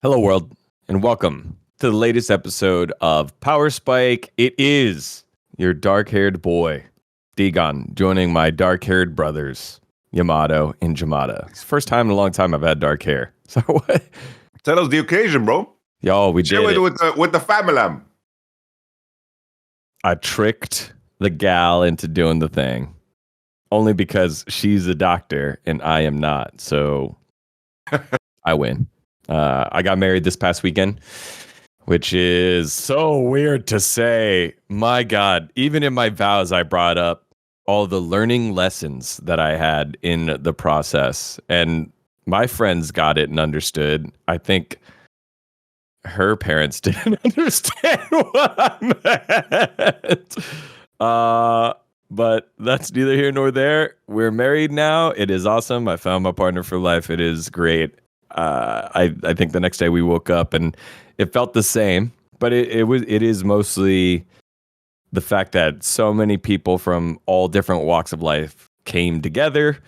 Hello, world, and welcome to the latest episode of Power Spike. It is your dark-haired boy, Daejeon, joining my dark-haired brothers, Yamato and Jamada. It's the first time in a long time I've had dark hair. So what? Tell us the occasion, bro. Y'all, we Share did it with the family. I tricked the gal into doing the thing, only because she's a doctor and I am not. So I win. I got married this past weekend, which is so weird to say. My God, even in my vows, I brought up all the learning lessons that I had in the process. And my friends got it and understood. I think her parents didn't understand what I meant. But that's neither here nor there. We're married now. It is awesome. I found my partner for life. It is great. I think the next day we woke up and it felt the same, but it is mostly the fact that so many people from all different walks of life came together,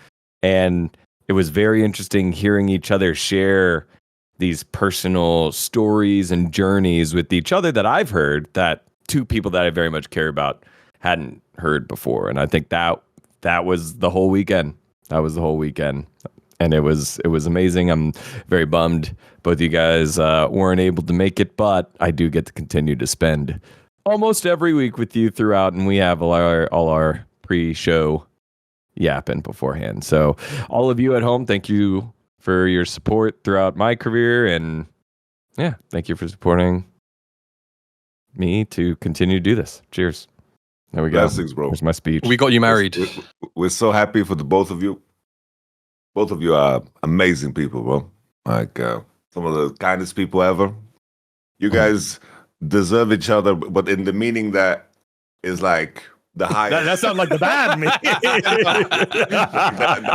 and it was very interesting hearing each other share these personal stories and journeys with each other that I've heard that two people that I very much care about hadn't heard before. And I think that was the whole weekend. That was the whole weekend. And it was amazing. I'm very bummed both you guys weren't able to make it, but I do get to continue to spend almost every week with you throughout, and we have all our pre-show yapping beforehand. So all of you at home, thank you for your support throughout my career, and yeah, thank you for supporting me to continue to do this. Cheers. There we go. Blessings, bro. There's my speech. We got you married. We're so happy for the both of you. Both of you are amazing people, bro. Like some of the kindest people ever. You guys deserve each other, but in the meaning that is like the highest. That sounds like the bad me.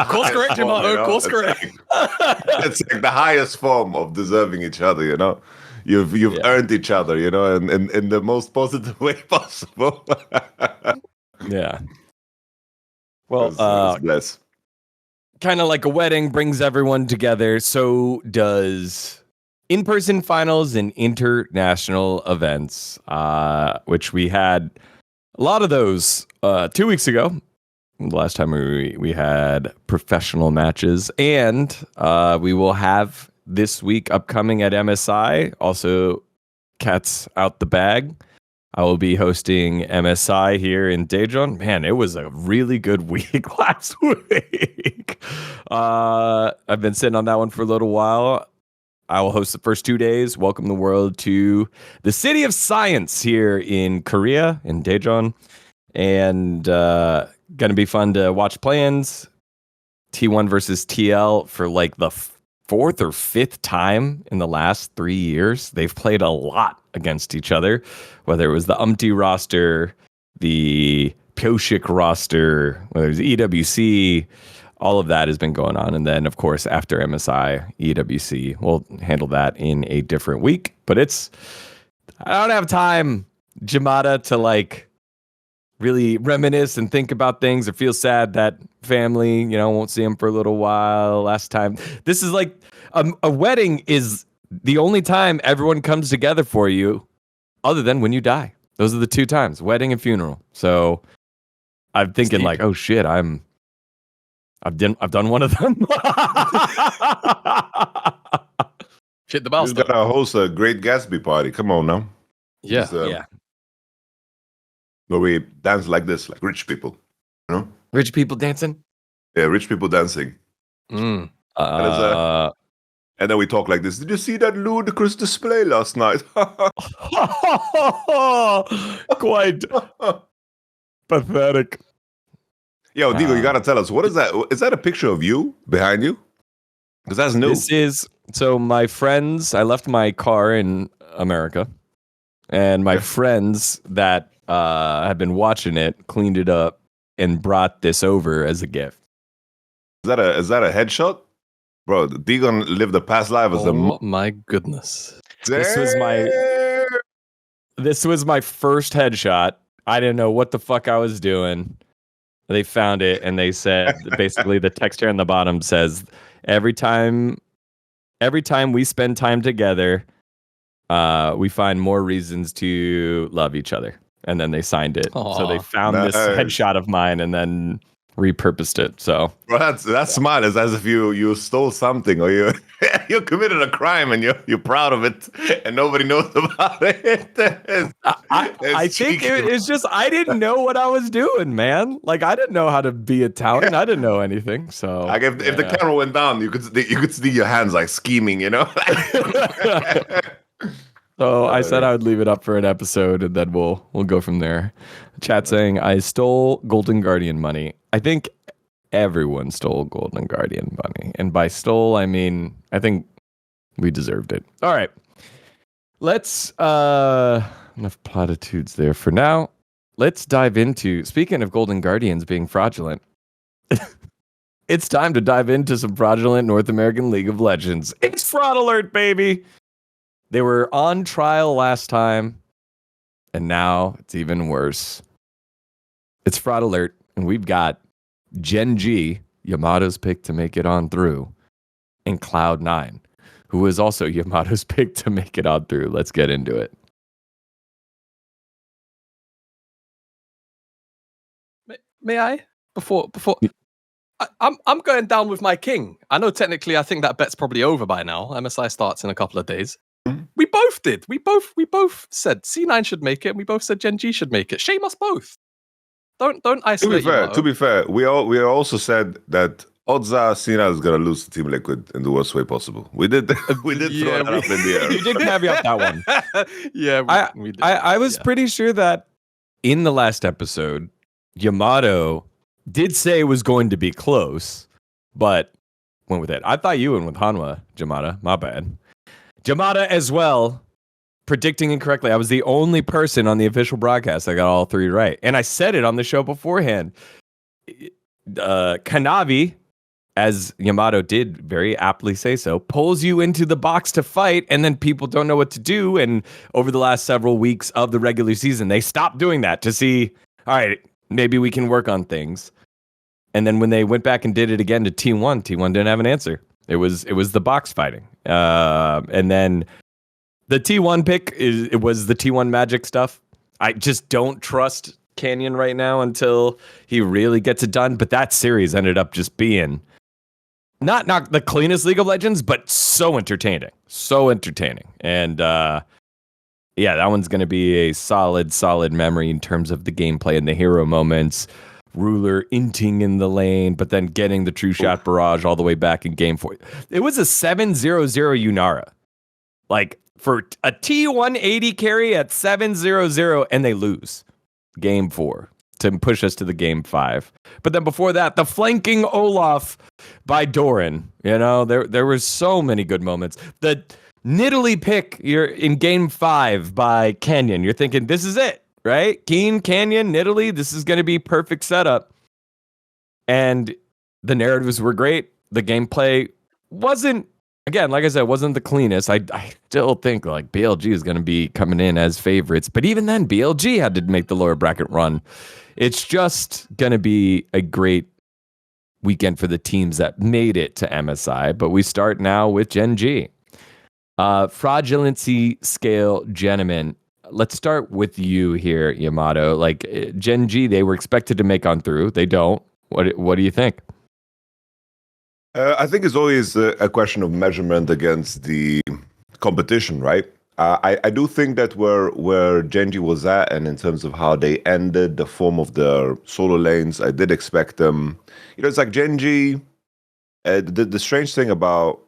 Course correct, Yamato. Course correct. It's like the highest form of deserving each other, you know? You've earned each other, you know, and in the most positive way possible. Yeah. Well, bless. Kind of like a wedding brings everyone together, so does in-person finals and international events, which we had a lot of those 2 weeks ago. The last time we had professional matches, and we will have this week upcoming at MSI. Also, Cats Out the Bag. I will be hosting MSI here in Daejeon. Man, it was a really good week last week. I've been sitting on that one for a little while. I will host the first 2 days. Welcome the world to the City of Science here in Korea, in Daejeon. And going to be fun to watch plans. T1 versus TL for like the fourth or fifth time in the last 3 years. They've played a lot against each other, whether it was the Umti roster, the Pyoshik roster, whether it was EWC, all of that has been going on. And then, of course, after MSI, EWC, we'll handle that in a different week. But I don't have time, Jamada, to like really reminisce and think about things or feel sad that family, won't see them for a little while. Last time, this is like a wedding is the only time everyone comes together for you other than when you die. Those are the two times, wedding and funeral. So I'm thinking like, oh shit, I've done one of them. Shit the You bastard. gotta host a Great Gatsby party. Come on now. Yeah. Just, Yeah. Where we dance like this, like rich people. You know? Rich people dancing. Yeah, rich people dancing. Mm. And then we talk like this. Did you see that ludicrous display last night? Quite pathetic. Yo, Digo, you gotta tell us, what is that? Is that a picture of you behind you? Because that's new. This is so my friends. I left my car in America, and my friends that have been watching it cleaned it up and brought this over as a gift. Is that a headshot? Bro, Digon lived a past life as a My goodness. This was my first headshot. I didn't know what the fuck I was doing. They found it and they said basically the text here on the bottom says every time every time we spend time together, we find more reasons to love each other. And then they signed it. So they Aw. found this Nice. headshot of mine and then repurposed it. So Bro, that's smart. It's as if you stole something or you you committed a crime and you're proud of it and nobody knows about it. I think it's just I didn't know what I was doing, man. Like I didn't know how to be Italian. I didn't know anything. So Like if the camera went down, you could see your hands like scheming, you know. So I said I would leave it up for an episode, and then we'll go from there. Chat saying I stole Golden Guardian money. I think everyone stole Golden Guardian money, and by stole I mean I think we deserved it. All right, let's enough platitudes there for now. Let's dive into speaking of Golden Guardians being fraudulent. It's time to dive into some fraudulent North American League of Legends. It's fraud alert, baby. They were on trial last time, and now it's even worse. It's fraud alert, and we've got Gen.G, Yamato's pick to make it on through, and Cloud9, who is also Yamato's pick to make it on through. Let's get into it. May I? Before I'm going down with my king. I know technically I think that bet's probably over by now. MSI starts in a couple of days. We both did. We both said C9 should make it, and we both said Gen.G should make it. Shame us both. Don't isolate. To be fair, we also said that odds are C9 is gonna lose to Team Liquid in the worst way possible. We did throw that up in the air. You did caveat that one. Yeah, we did. I was pretty sure that in the last episode, Yamato did say it was going to be close, but went with it. I thought you went with Hanwha, Yamata. My bad. Yamata as well, predicting incorrectly. I was the only person on the official broadcast that got all three right. And I said it on the show beforehand. Kanavi, as Yamato did very aptly say so, pulls you into the box to fight, and then people don't know what to do. And over the last several weeks of the regular season, they stopped doing that to see, all right, maybe we can work on things. And then when they went back and did it again to T1, T1 didn't have an answer. It was the box fighting. And then the T1 pick it was the T1 magic stuff. I just don't trust Canyon right now until he really gets it done. But that series ended up just being not the cleanest League of Legends, but so entertaining. So entertaining. And yeah, that one's going to be a solid memory in terms of the gameplay and the hero moments. Ruler inting in the lane, but then getting the true shot barrage all the way back in game 4. It was a 7-0-0 Yunara. Like for a T180 carry at 7-0-0, and they lose game 4 to push us to the game 5. But then before that, the flanking Olaf by Doran. You know, there were so many good moments. The Nidalee pick you're in game 5 by Canyon. You're thinking, this is it. Right? Keen, Canyon, Nidalee, this is going to be perfect setup. And the narratives were great. The gameplay wasn't, again, like I said, wasn't the cleanest. I still think like BLG is going to be coming in as favorites. But even then, BLG had to make the lower bracket run. It's just going to be a great weekend for the teams that made it to MSI. But we start now with Gen.G. Fraudulency scale, gentlemen. Let's start with you here, Yamato. Like Gen.G, they were expected to make on through. They don't. What do you think? I think it's always a question of measurement against the competition, right? I do think that where Gen.G was at, and in terms of how they ended the form of their solo lanes, I did expect them. You know, it's like Gen.G. The strange thing about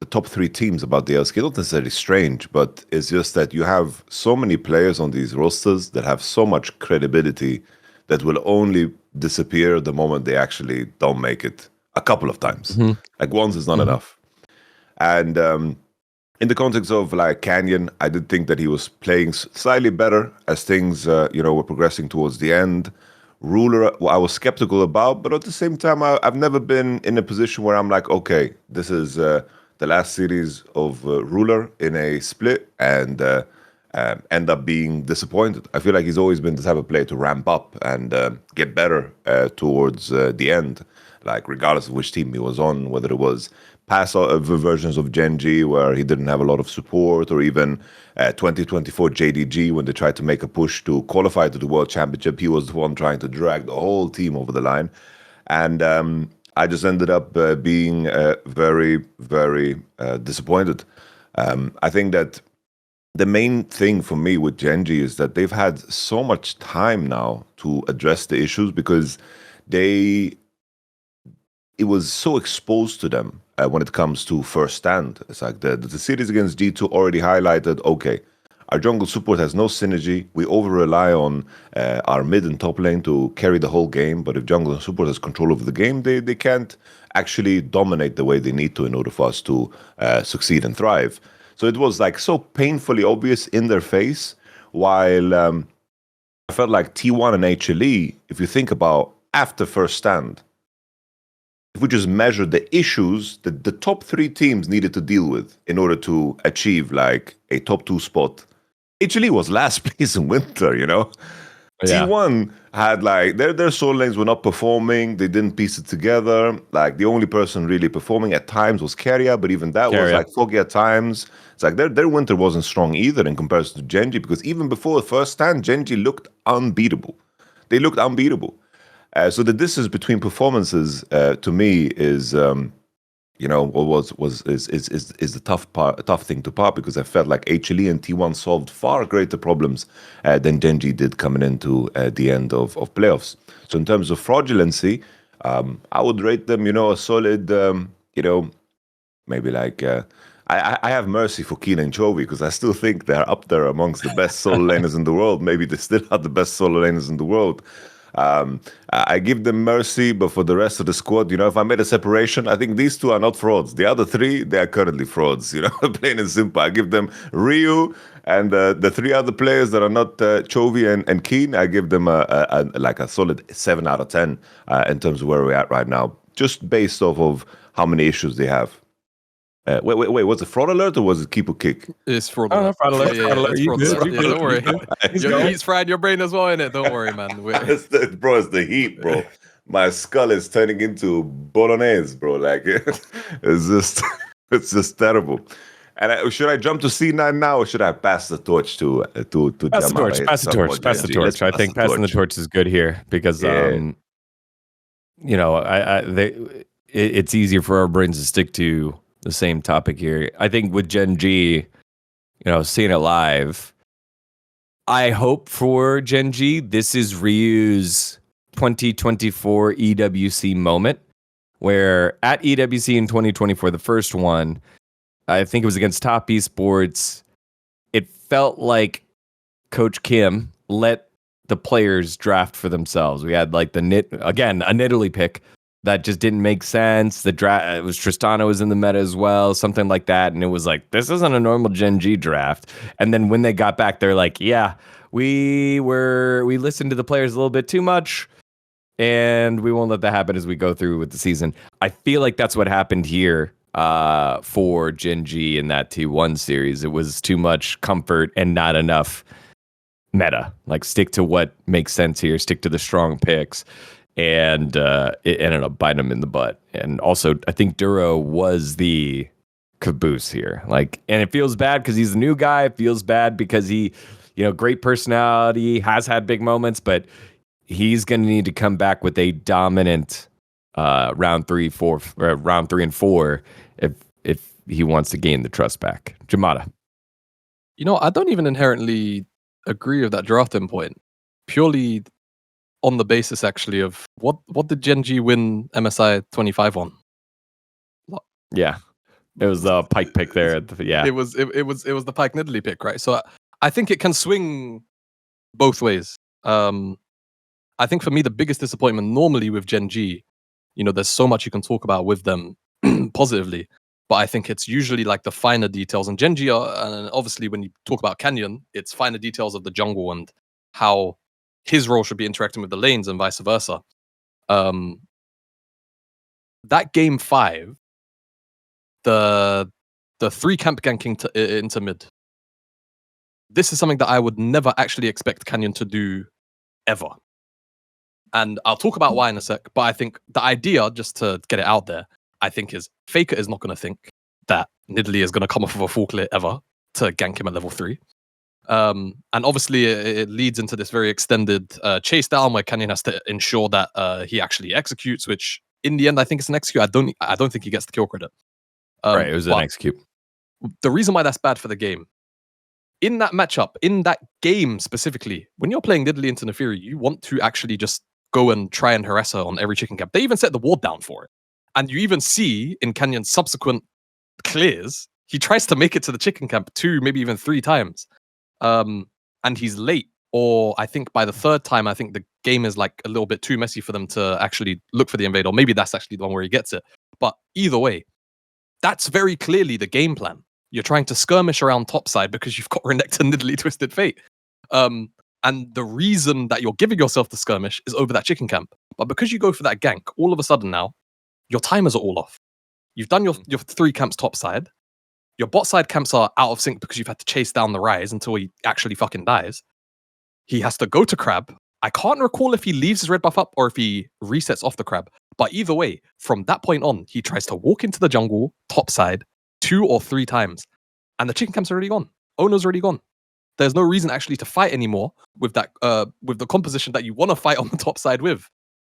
the top 3 teams about the LSK, not necessarily strange, but it's just that you have so many players on these rosters that have so much credibility that will only disappear the moment they actually don't make it a couple of times. Mm-hmm. Like once is not enough. And in the context of like Canyon, I did think that he was playing slightly better as things were progressing towards the end. Ruler, I was skeptical about, but at the same time, I've never been in a position where I'm like, okay, this is the last series of Ruler in a split, and end up being disappointed. I feel like he's always been the type of player to ramp up and get better towards the end, like regardless of which team he was on, whether it was past versions of Gen.G where he didn't have a lot of support, or even 2024 JDG when they tried to make a push to qualify to the World Championship. He was the one trying to drag the whole team over the line. And I just ended up being very, very disappointed. I think that the main thing for me with Gen.G is that they've had so much time now to address the issues, because it was so exposed to them when it comes to first stand. It's like the series against G2 already highlighted, okay, our jungle support has no synergy. We over-rely on our mid and top lane to carry the whole game, but if jungle and support has control over the game, they can't actually dominate the way they need to in order for us to succeed and thrive. So it was like so painfully obvious in their face, while I felt like T1 and HLE, if you think about after first stand, if we just measure the issues that the top 3 teams needed to deal with in order to achieve like a top 2 spot, HLE was last place in winter, you know? Yeah. T1 had like their solo lanes were not performing. They didn't piece it together. Like the only person really performing at times was Keria, but even that was like foggy at times. It's like their winter wasn't strong either in comparison to Gen.G, because even before the first stand, Gen.G looked unbeatable. They looked unbeatable. So the distance between performances to me is is the tough thing to part, because I felt like HLE and T1 solved far greater problems than Gen.G did coming into the end of playoffs. So in terms of fraudulency, I would rate them, a solid, maybe like I have mercy for Keen and Chovy, because I still think they're up there amongst the best solo laners in the world. Maybe they still are the best solo laners in the world. I give them mercy, but for the rest of the squad, if I made a separation, I think these 2 are not frauds. The other 3, they are currently frauds, plain and simple. I give them Ryu, and the 3 other players that are not Chovy and Keen, I give them a solid 7 out of 10 in terms of where we're at right now, just based off of how many issues they have. Wait, was it fraud alert or was it keep or kick? It's fraud Oh, alert. fraud alert, Yeah, fraud alert. it's You fraud good, alert. you Yeah, good, don't worry. you Your good. heat's fried your brain as well, innit? Don't worry, man. Bro, it's the heat, bro. My skull is turning into bolognese, bro. Like it's just terrible. And should I jump to C9 now, or should I pass the torch to Pass the torch. Pass the torch. Pass the torch. I think passing the torch is good here, because it's easier for our brains to stick to the same topic here. I think with Gen.G, seeing it live, I hope for Gen.G, this is Ryu's 2024 EWC moment, where at EWC in 2024, the first one, I think it was against Top Esports, it felt like Coach Kim let the players draft for themselves. We had like a Nidalee pick that just didn't make sense. The draft, it was Tristana was in the meta as well, something like that, and it was like, this isn't a normal Gen.G draft. And then when they got back, they're like, yeah, we listened to the players a little bit too much, and we won't let that happen as we go through with the season. I feel like that's what happened here for Gen.G in that T1 series. It was too much comfort and not enough meta. Like, stick to what makes sense here, stick to the strong picks, and it ended up biting him in the butt. And also, I think Duro was the caboose here. Like, and it feels bad because he's the new guy. It feels bad because he, great personality, has had big moments, but he's going to need to come back with a dominant round 3 and 4 if he wants to gain the trust back. Yamato. I don't even inherently agree with that drafting point, purely on the basis actually of what did Gen.G win MSI 25 on? Yeah, it was a Pike pick there. It was the Pike Nidalee pick, right? So I think it can swing both ways. I think for me the biggest disappointment normally with Gen.G, there's so much you can talk about with them positively, but I think it's usually like the finer details. And Gen.G, and obviously when you talk about Canyon, it's finer details of the jungle and how his role should be interacting with the lanes and vice versa. That game 5, the 3 camp ganking into mid, this is something that I would never actually expect Canyon to do ever. And I'll talk about why in a sec, but I think the idea, just to get it out there, I think is Faker is not going to think that Nidalee is going to come off of a full clear ever to gank him at level 3. And obviously it leads into this very extended chase down where Canyon has to ensure that he actually executes, which in the end I think it's an execute. I don't think he gets the kill credit. Right, it was an execute. The reason why that's bad for the game, in that matchup, in that game specifically, when you're playing Nidalee into Nefiri, you want to actually just go and try and harass her on every chicken camp. They even set the ward down for it. And you even see in Canyon's subsequent clears, he tries to make it to the chicken camp 2, maybe even 3 times. And he's late. Or I think by the 3rd time, I think the game is like a little bit too messy for them to actually look for the invade. Or maybe that's actually the one where he gets it. But either way, that's very clearly the game plan. You're trying to skirmish around topside because you've got Renekton Nidalee Twisted Fate. And the reason that you're giving yourself the skirmish is over that chicken camp. But because you go for that gank, all of a sudden now, your timers are all off. You've done your 3 camps topside. Your bot side camps are out of sync because you've had to chase down the Rise until he actually fucking dies. He has to go to Crab. I can't recall if he leaves his red buff up or if he resets off the Crab. But either way, from that point on, he tries to walk into the jungle topside 2 or 3 times. And the chicken camp's already gone. Owner's already gone. There's no reason actually to fight anymore with that with the composition that you want to fight on the top side with.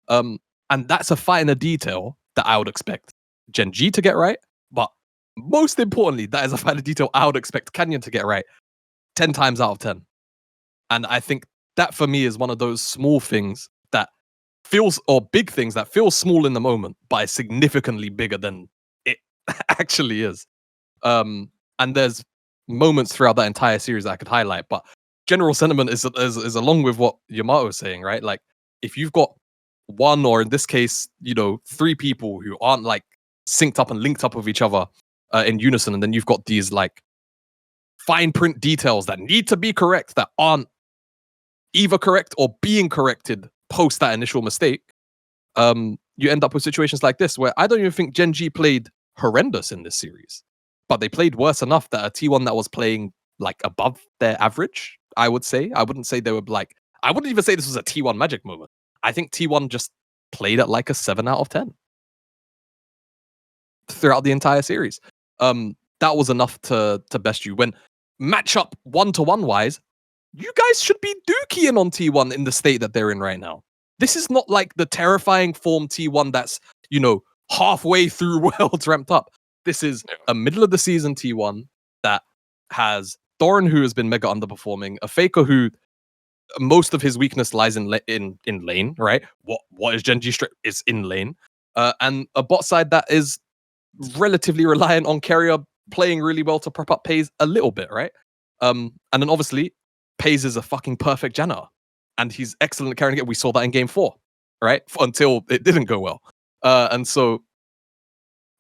And that's a finer detail that I would expect Gen.G to get right. But most importantly, that is a finer detail I would expect Canyon to get right 10 times out of 10. And I think that for me is one of those small things that feels, or big things that feel small in the moment, but is significantly bigger than it actually is. And there's moments throughout that entire series that I could highlight, but general sentiment is along with what Yamato is saying, right? Like, if you've got 1, or in this case, 3 people who aren't like synced up and linked up with each other in unison, and then you've got these like fine print details that need to be correct that aren't either correct or being corrected post that initial mistake, you end up with situations like this where I don't even think Gen.G played horrendous in this series. But they played worse enough that a T1 that was playing like above their average, I would say. I wouldn't say they were like, I wouldn't even say this was a T1 magic moment. I think T1 just played at like a 7 out of 10 throughout the entire series. That was enough to best you. When matchup 1-to-1 wise, you guys should be dookying on T1 in the state that they're in right now. This is not like the terrifying form T1 that's, halfway through Worlds ramped up. This is a middle of the season T1 that has Thorin, who has been mega underperforming, a Faker who most of his weakness lies in lane, right? What is Gen.G is in lane, and a bot side that is relatively reliant on carrier playing really well to prop up Pays a little bit, right? And then obviously Pays is a fucking perfect janitor, and he's excellent at carrying it. We saw that in game 4, right? Until it didn't go well, and so.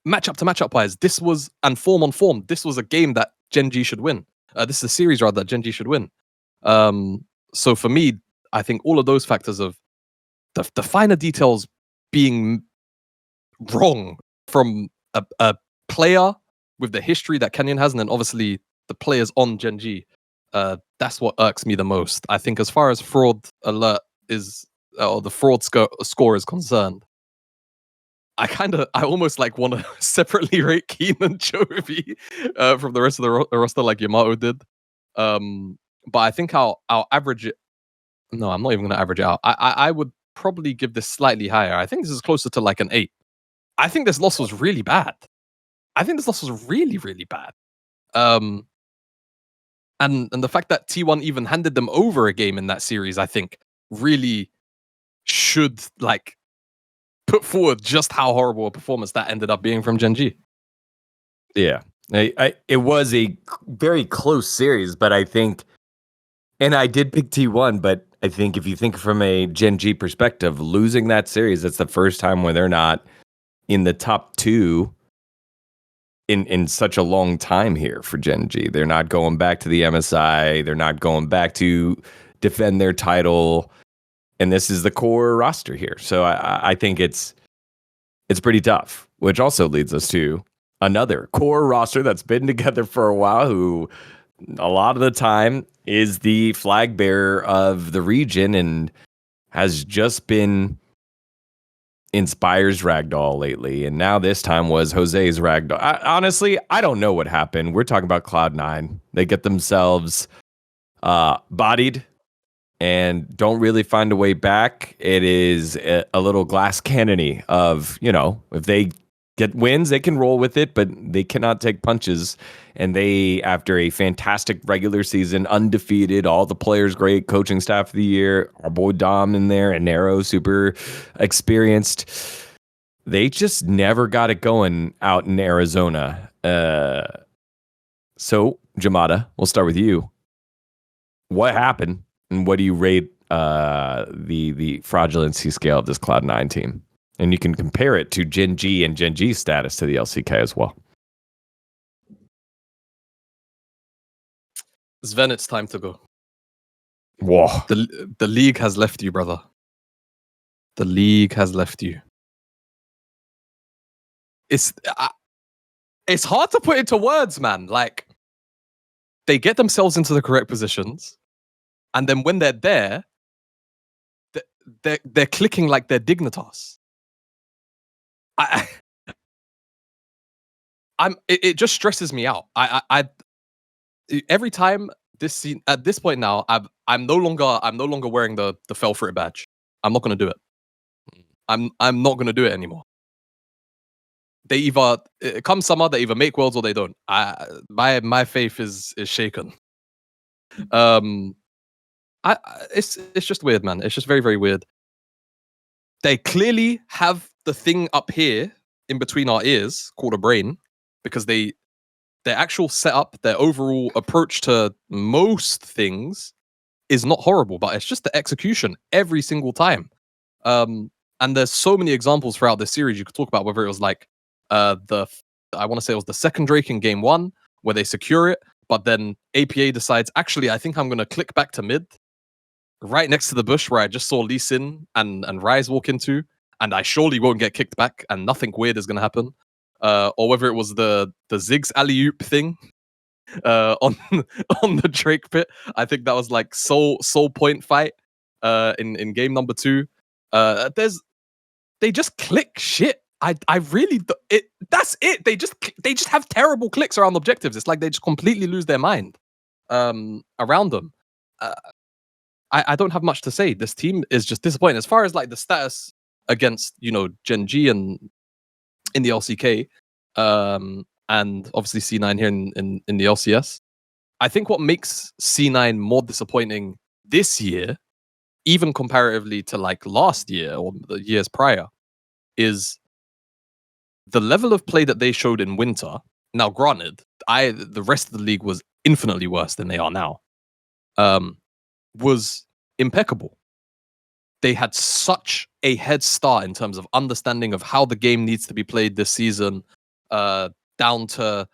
Matchup to matchup wise, this was, and form on form, this was a game that Gen.G should win. This is a series rather that Gen.G should win. So for me, I think all of those factors of the finer details being wrong from a player with the history that Canyon has, and then obviously the players on Gen.G, that's what irks me the most. I think as far as fraud alert is, or the fraud score is concerned, I almost like want to separately rate Keen and Chovy from the rest of the roster like Yamato did. But I think I'll average it. No, I'm not even going to average it out. I would probably give this slightly higher. I think this is closer to like an 8. I think this loss was really bad. And the fact that T1 even handed them over a game in that series, I think really should like put forward just how horrible a performance that ended up being from Gen.G. Yeah, it was a very close series, but I think, and I did pick T1, but I think if you think from a Gen.G perspective, losing that series, that's the first time where they're not in the top 2 in such a long time here for Gen.G. They're not going back to the MSI. They're not going back to defend their title. And this is the core roster here. So I think it's pretty tough, which also leads us to another core roster that's been together for a while, who a lot of the time is the flag bearer of the region and has just been Inspire's ragdoll lately. And now this time was Jose's ragdoll. Honestly, I don't know what happened. We're talking about Cloud9. They get themselves bodied and don't really find a way back. It is a little glass cannony of, if they get wins, they can roll with it, but they cannot take punches. And they, after a fantastic regular season, undefeated, all the players great, coaching staff of the year, our boy Dom in there, and Nero, super experienced. They just never got it going out in Arizona. So, Yamato, we'll start with you. What happened, and what do you rate the fraudulency scale of this Cloud9 team? And you can compare it to Gen.G and Gen.G's status to the LCK as well. Sven, it's time to go. Whoa. The league has left you, brother. The league has left you. It's hard to put into words, man. Like, they get themselves into the correct positions, and then when they're there, they're clicking like they're dignitas. It just stresses me out. I every time this scene at this point now, I'm no longer wearing the fell for it badge. I'm not gonna do it. I'm not gonna do it anymore. They either come summer, they either make worlds or they don't. My faith is shaken. It's just weird, man. It's just very, very weird. They clearly have the thing up here in between our ears called a brain, because their actual setup, their overall approach to most things is not horrible, but it's just the execution every single time. And there's so many examples throughout this series you could talk about, whether it was like I want to say it was the second Drake in game 1 where they secure it, but then APA decides, actually, I think I'm going to click back to mid, right next to the bush where I just saw Lee Sin and Rise walk into, and I surely won't get kicked back and nothing weird is going to happen. Or whether it was the Ziggs alley-oop thing on the Drake pit. I think that was like soul point fight in game number 2. They just click shit. I really that's it. They just have terrible clicks around objectives. It's like they just completely lose their mind around them. I don't have much to say. This team is just disappointing. As far as like the status against Gen.G and in the LCK, and obviously C9 here in the LCS, I think what makes C9 more disappointing this year, even comparatively to like last year or the years prior, is the level of play that they showed in winter. Now, granted, the rest of the league was infinitely worse than they are now. Was impeccable. They had such a head start in terms of understanding of how the game needs to be played this season, down to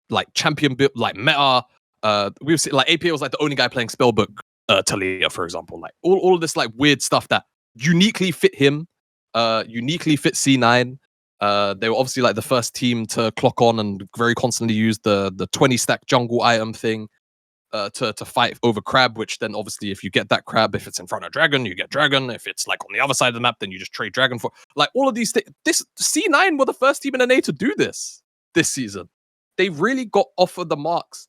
like champion build, like meta. We've seen like APA was like the only guy playing spellbook Talia, for example. Like all of this like weird stuff that uniquely fit him, uniquely fit C9. They were obviously like the first team to clock on and very constantly use the 20 stack jungle item thing to fight over crab, which then obviously if you get that crab, if it's in front of dragon, you get dragon. If it's like on the other side of the map, then you just trade dragon for like all of these things. This C9 were the first team in NA to do this season. They really got off of the marks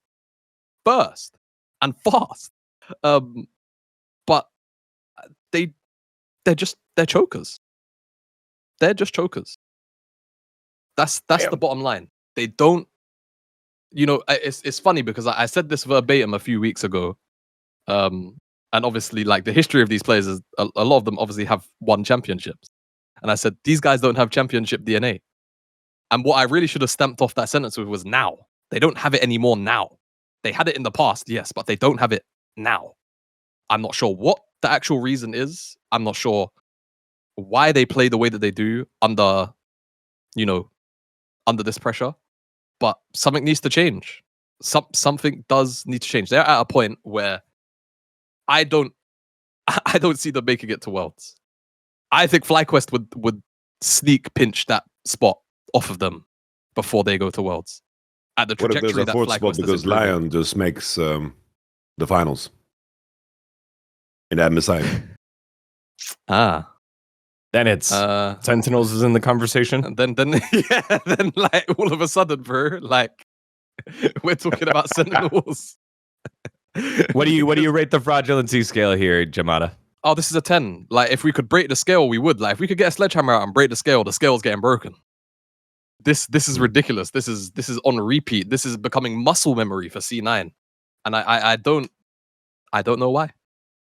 first and fast. But they're chokers. They're just chokers. That's the bottom line. They don't. It's funny because I said this verbatim a few weeks ago, and obviously, like the history of these players is a lot of them obviously have won championships, and I said these guys don't have championship DNA. And what I really should have stamped off that sentence with was now. They don't have it anymore now. They had it in the past, yes, but they don't have it now. I'm not sure what the actual reason is. I'm not sure why they play the way that they do under this pressure. But something needs to change. Something does need to change. They're at a point where I don't see them making it to Worlds. I think FlyQuest would sneak pinch that spot off of them before they go to Worlds. at the What if there's trajectory a that fourth FlyQuest spot is because improving. Lion just makes the finals in that MSI? Ah. Then it's Sentinels is in the conversation. And then yeah, then like all of a sudden, bro, like we're talking about Sentinels. What do you rate the fraudulency scale here, Yamato? Oh, this is a 10. Like, if we could break the scale, we would. Like, if we could get a sledgehammer out and break the scale's getting broken. This is ridiculous. This is on repeat. This is becoming muscle memory for C9. And I don't know why.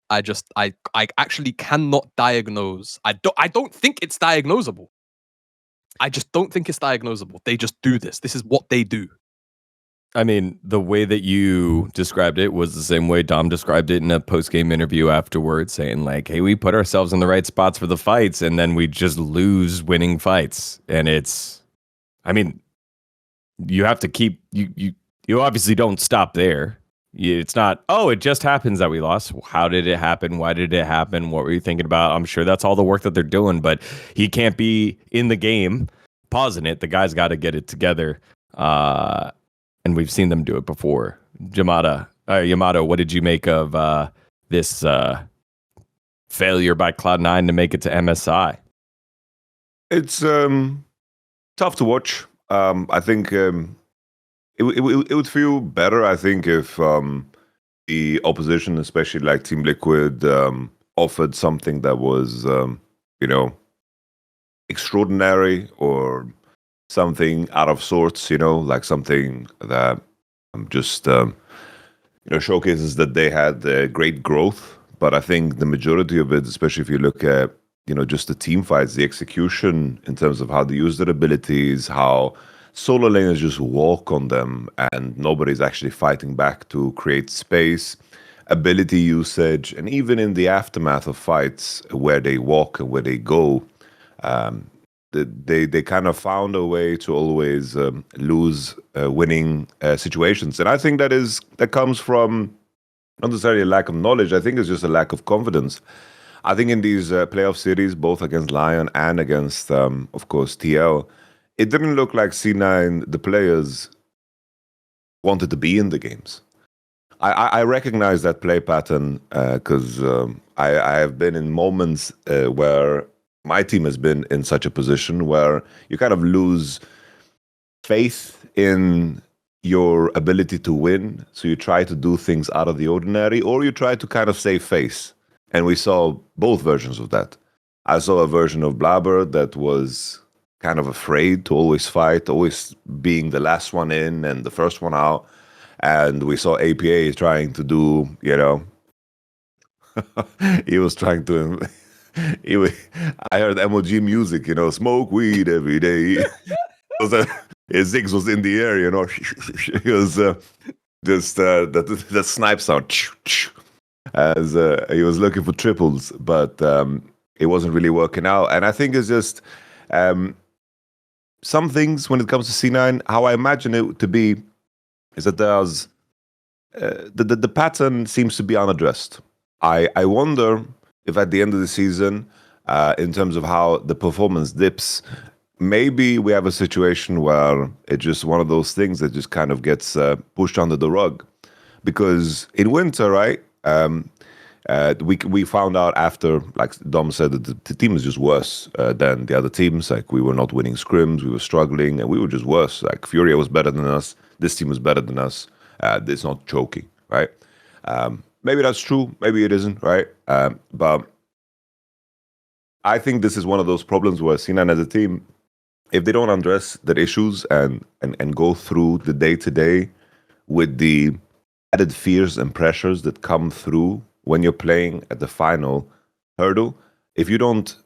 I actually cannot diagnose. I don't think it's diagnosable. I just don't think it's diagnosable. They just do this. This is what they do. I mean, the way that you described it was the same way Dom described it in a post-game interview afterwards, saying like, hey, we put ourselves in the right spots for the fights, and then we just lose winning fights. And it's, I mean, you have to keep, you obviously don't stop there. It's not, oh, it just happens that we lost. How did it happen? Why did it happen? What were you thinking about? I'm sure that's all the work that they're doing, but he can't be in the game pausing it. The guy's got to get it together. And we've seen them do it before. Yamato, what did you make of this failure by Cloud9 to make it to MSI? It's tough to watch. I think it would feel better, I think, if the opposition, especially like Team Liquid, offered something that was, extraordinary or something out of sorts, like something that just, showcases that they had great growth. But I think the majority of it, especially if you look at, just the team fights, the execution in terms of how they use their abilities, how solo laners just walk on them and nobody's actually fighting back to create space, ability usage, and even in the aftermath of fights where they walk and where they go, they kind of found a way to always lose winning situations. And I think that comes from not necessarily a lack of knowledge. I think it's just a lack of confidence. I think in these playoff series, both against Lion and against, of course, TL, it didn't look like C9, the players, wanted to be in the games. I recognize that play pattern because I have been in moments where my team has been in such a position where you kind of lose faith in your ability to win. So you try to do things out of the ordinary, or you try to kind of save face. And we saw both versions of that. I saw a version of Blaber that was kind of afraid to always fight, always being the last one in and the first one out. And we saw APA trying to do, he was trying to... I heard MOG music, smoke weed every day. His Ziggs was in the air, He was just the snipe sound as he was looking for triples, but it wasn't really working out. And I think it's just some things when it comes to C9, how I imagine it to be is that there's the pattern seems to be unaddressed. I wonder if at the end of the season, in terms of how the performance dips, maybe we have a situation where it's just one of those things that just kind of gets pushed under the rug. Because in winter, right, we found out after, like Dom said, that the team is just worse than the other teams. Like, we were not winning scrims, we were struggling, and we were just worse. Like, Furia was better than us, this team was better than us. It's not choking, right? Maybe that's true, maybe it isn't, right? But I think this is one of those problems where C9 as a team, if they don't address their issues and go through the day-to-day with the added fears and pressures that come through when you're playing at the final hurdle, if you don't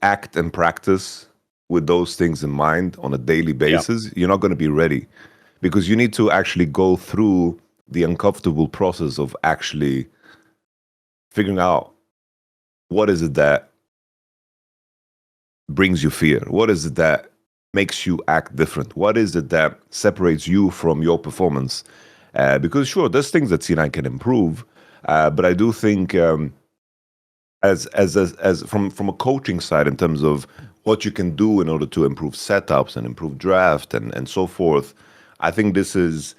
act and practice with those things in mind on a daily basis, you're not going to be ready. Because you need to actually go through the uncomfortable process of actually figuring out what is it that brings you fear? What is it that makes you act different? What is it that separates you from your performance? Because sure, there's things that C9 can improve, but I do think as from a coaching side, in terms of what you can do in order to improve setups and improve draft and so forth. I think this is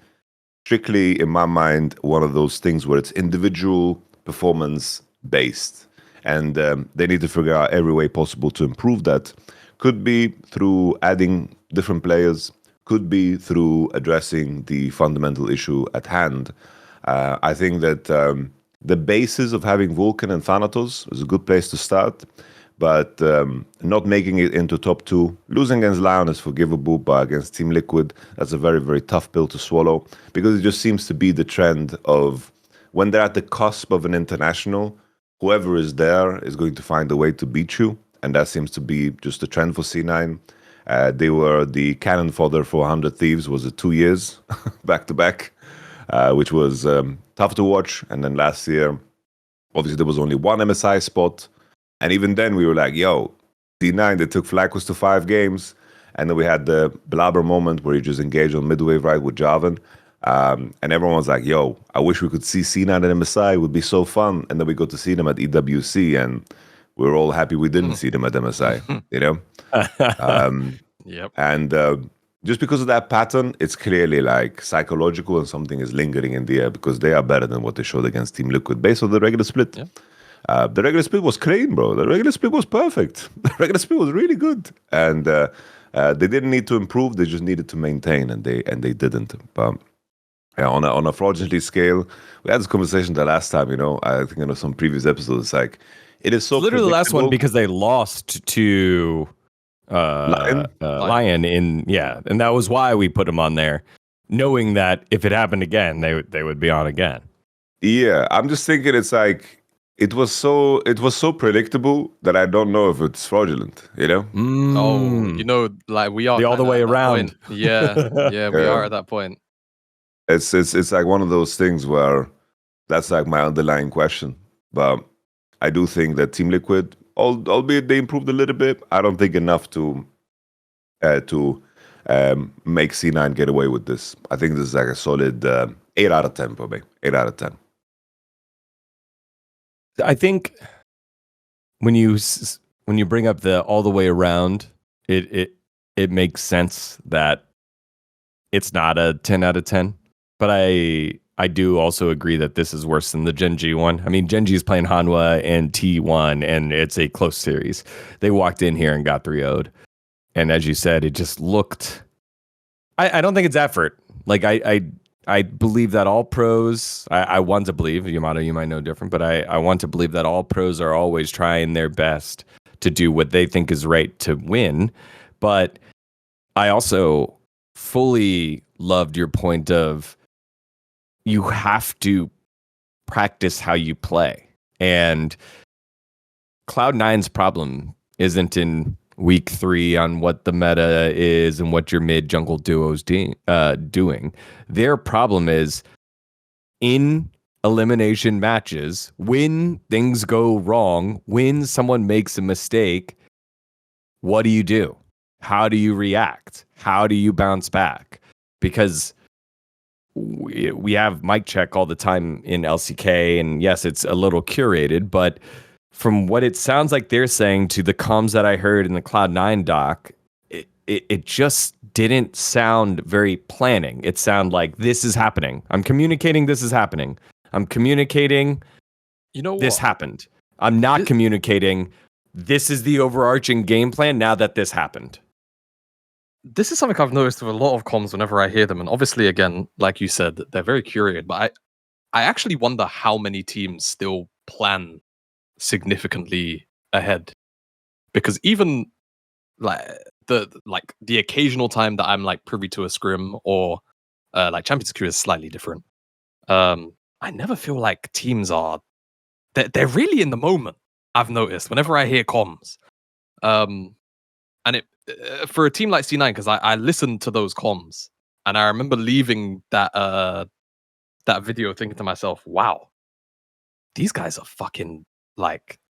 strictly, in my mind, one of those things where it's individual performance based. And they need to figure out every way possible to improve that. Could be through adding different players, could be through addressing the fundamental issue at hand. I think that the basis of having Vulcan and Thanatos is a good place to start, but not making it into top 2. Losing against Lion is forgivable, but against Team Liquid, that's a very, very tough pill to swallow, because it just seems to be the trend of when they're at the cusp of an international, whoever is there is going to find a way to beat you, and that seems to be just the trend for C9. They were the cannon fodder for 100 Thieves, was it 2 years back to back, which was tough to watch. And then last year, obviously there was only one MSI spot, and even then we were like, yo, D9, they took FlyQuest to 5 games, and then we had the Blaber moment where he just engaged on midwave right with Javan. And everyone was like, yo, I wish we could see C9 at MSI. It would be so fun. And then we got to see them at EWC, and we were all happy we didn't see them at MSI, you know? Yep. And just because of that pattern, it's clearly like psychological, and something is lingering in the air, because they are better than what they showed against Team Liquid based on the regular split. Yeah. The regular split was clean, bro. The regular split was perfect. The regular split was really good. And they didn't need to improve. They just needed to maintain, and they didn't. But yeah, on a fraudulently scale, we had this conversation the last time, you know, I think in some previous episodes, it's like, it is so literally the last one predictable. because they lost to Lion in, and that was why we put him on there, knowing that if it happened again, they would be on again. Yeah, I'm just thinking it's like it was so predictable that I don't know if it's fraudulent, you know? Oh, you know, like we are The all the kinda way at that around. point. Yeah, we are at that point. It's like one of those things where that's like my underlying question. But I do think that Team Liquid, albeit they improved a little bit, I don't think enough to make C9 get away with this. I think this is like a solid 8 out of 10 for me. 8 out of 10. I think when you bring up the all the way around, it makes sense that it's not a 10 out of 10. But I do also agree that this is worse than the Gen.G one. I mean, Gen.G is playing Hanwha and T1, and it's a close series. They walked in here and got 3-0'd. And as you said, it just looked... I don't think it's effort. Like, I believe that all pros... I want to believe, Yamato, you might know different, but I want to believe that all pros are always trying their best to do what they think is right to win. But I also fully loved your point of you have to practice how you play. And Cloud9's problem isn't in week 3 on what the meta is and what your mid jungle duo's doing. Their problem is in elimination matches, when things go wrong, when someone makes a mistake, what do? How do you react? How do you bounce back? Because we have mic check all the time in LCK, and yes, it's a little curated, but from what it sounds like they're saying to the comms that I heard in the Cloud9 doc, it just didn't sound very planning. It sounded like this is happening. I'm communicating this is happening. I'm communicating this happened. I'm not communicating this is the overarching game plan now that this happened. This is something I've noticed with a lot of comms whenever I hear them. And obviously, again, like you said, they're very curated. But I actually wonder how many teams still plan significantly ahead. Because even like the occasional time that I'm like privy to a scrim or like Champions Queue is slightly different. I never feel like teams are they're really in the moment. I've noticed whenever I hear comms. And it for a team like C9, because I listened to those comms, and I remember leaving that video thinking to myself, "Wow, these guys are fucking like,"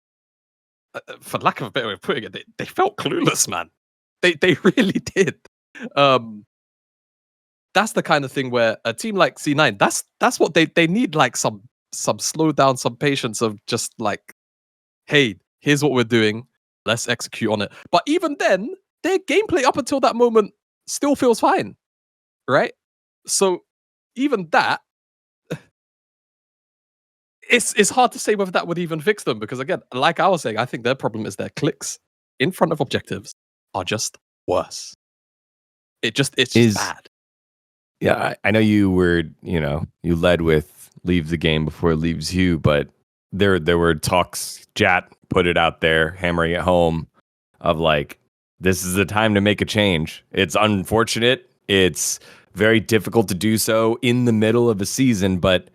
for lack of a better way of putting it, they felt clueless, man. They really did. That's the kind of thing where a team like C9, that's what they need, like some slow down, some patience of just like, hey, here's what we're doing. let's execute on it. But even then, their gameplay up until that moment still feels fine, right? So even that, it's hard to say whether that would even fix them because again, like I was saying, I think their problem is their clicks in front of objectives are just worse. It's just bad. Yeah, I know you were, you led with leave the game before it leaves you, but there were talks, Jat put it out there, hammering it home, of like, this is the time to make a change. It's unfortunate. It's very difficult to do so in the middle of a season, but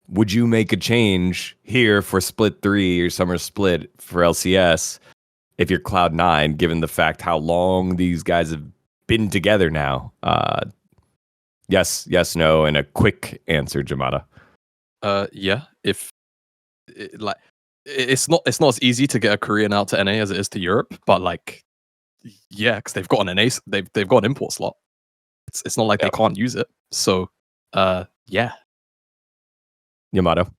would you make a change here for Split 3 or Summer Split for LCS if you're Cloud9, given the fact how long these guys have been together now? Yes, no, and a quick answer, Yamato. Yeah. If it's not as easy to get a Korean out to NA as it is to Europe, but like, yeah, because they've got an NA, they've got an import slot. It's not like they can't use it. So, yeah. Yamato.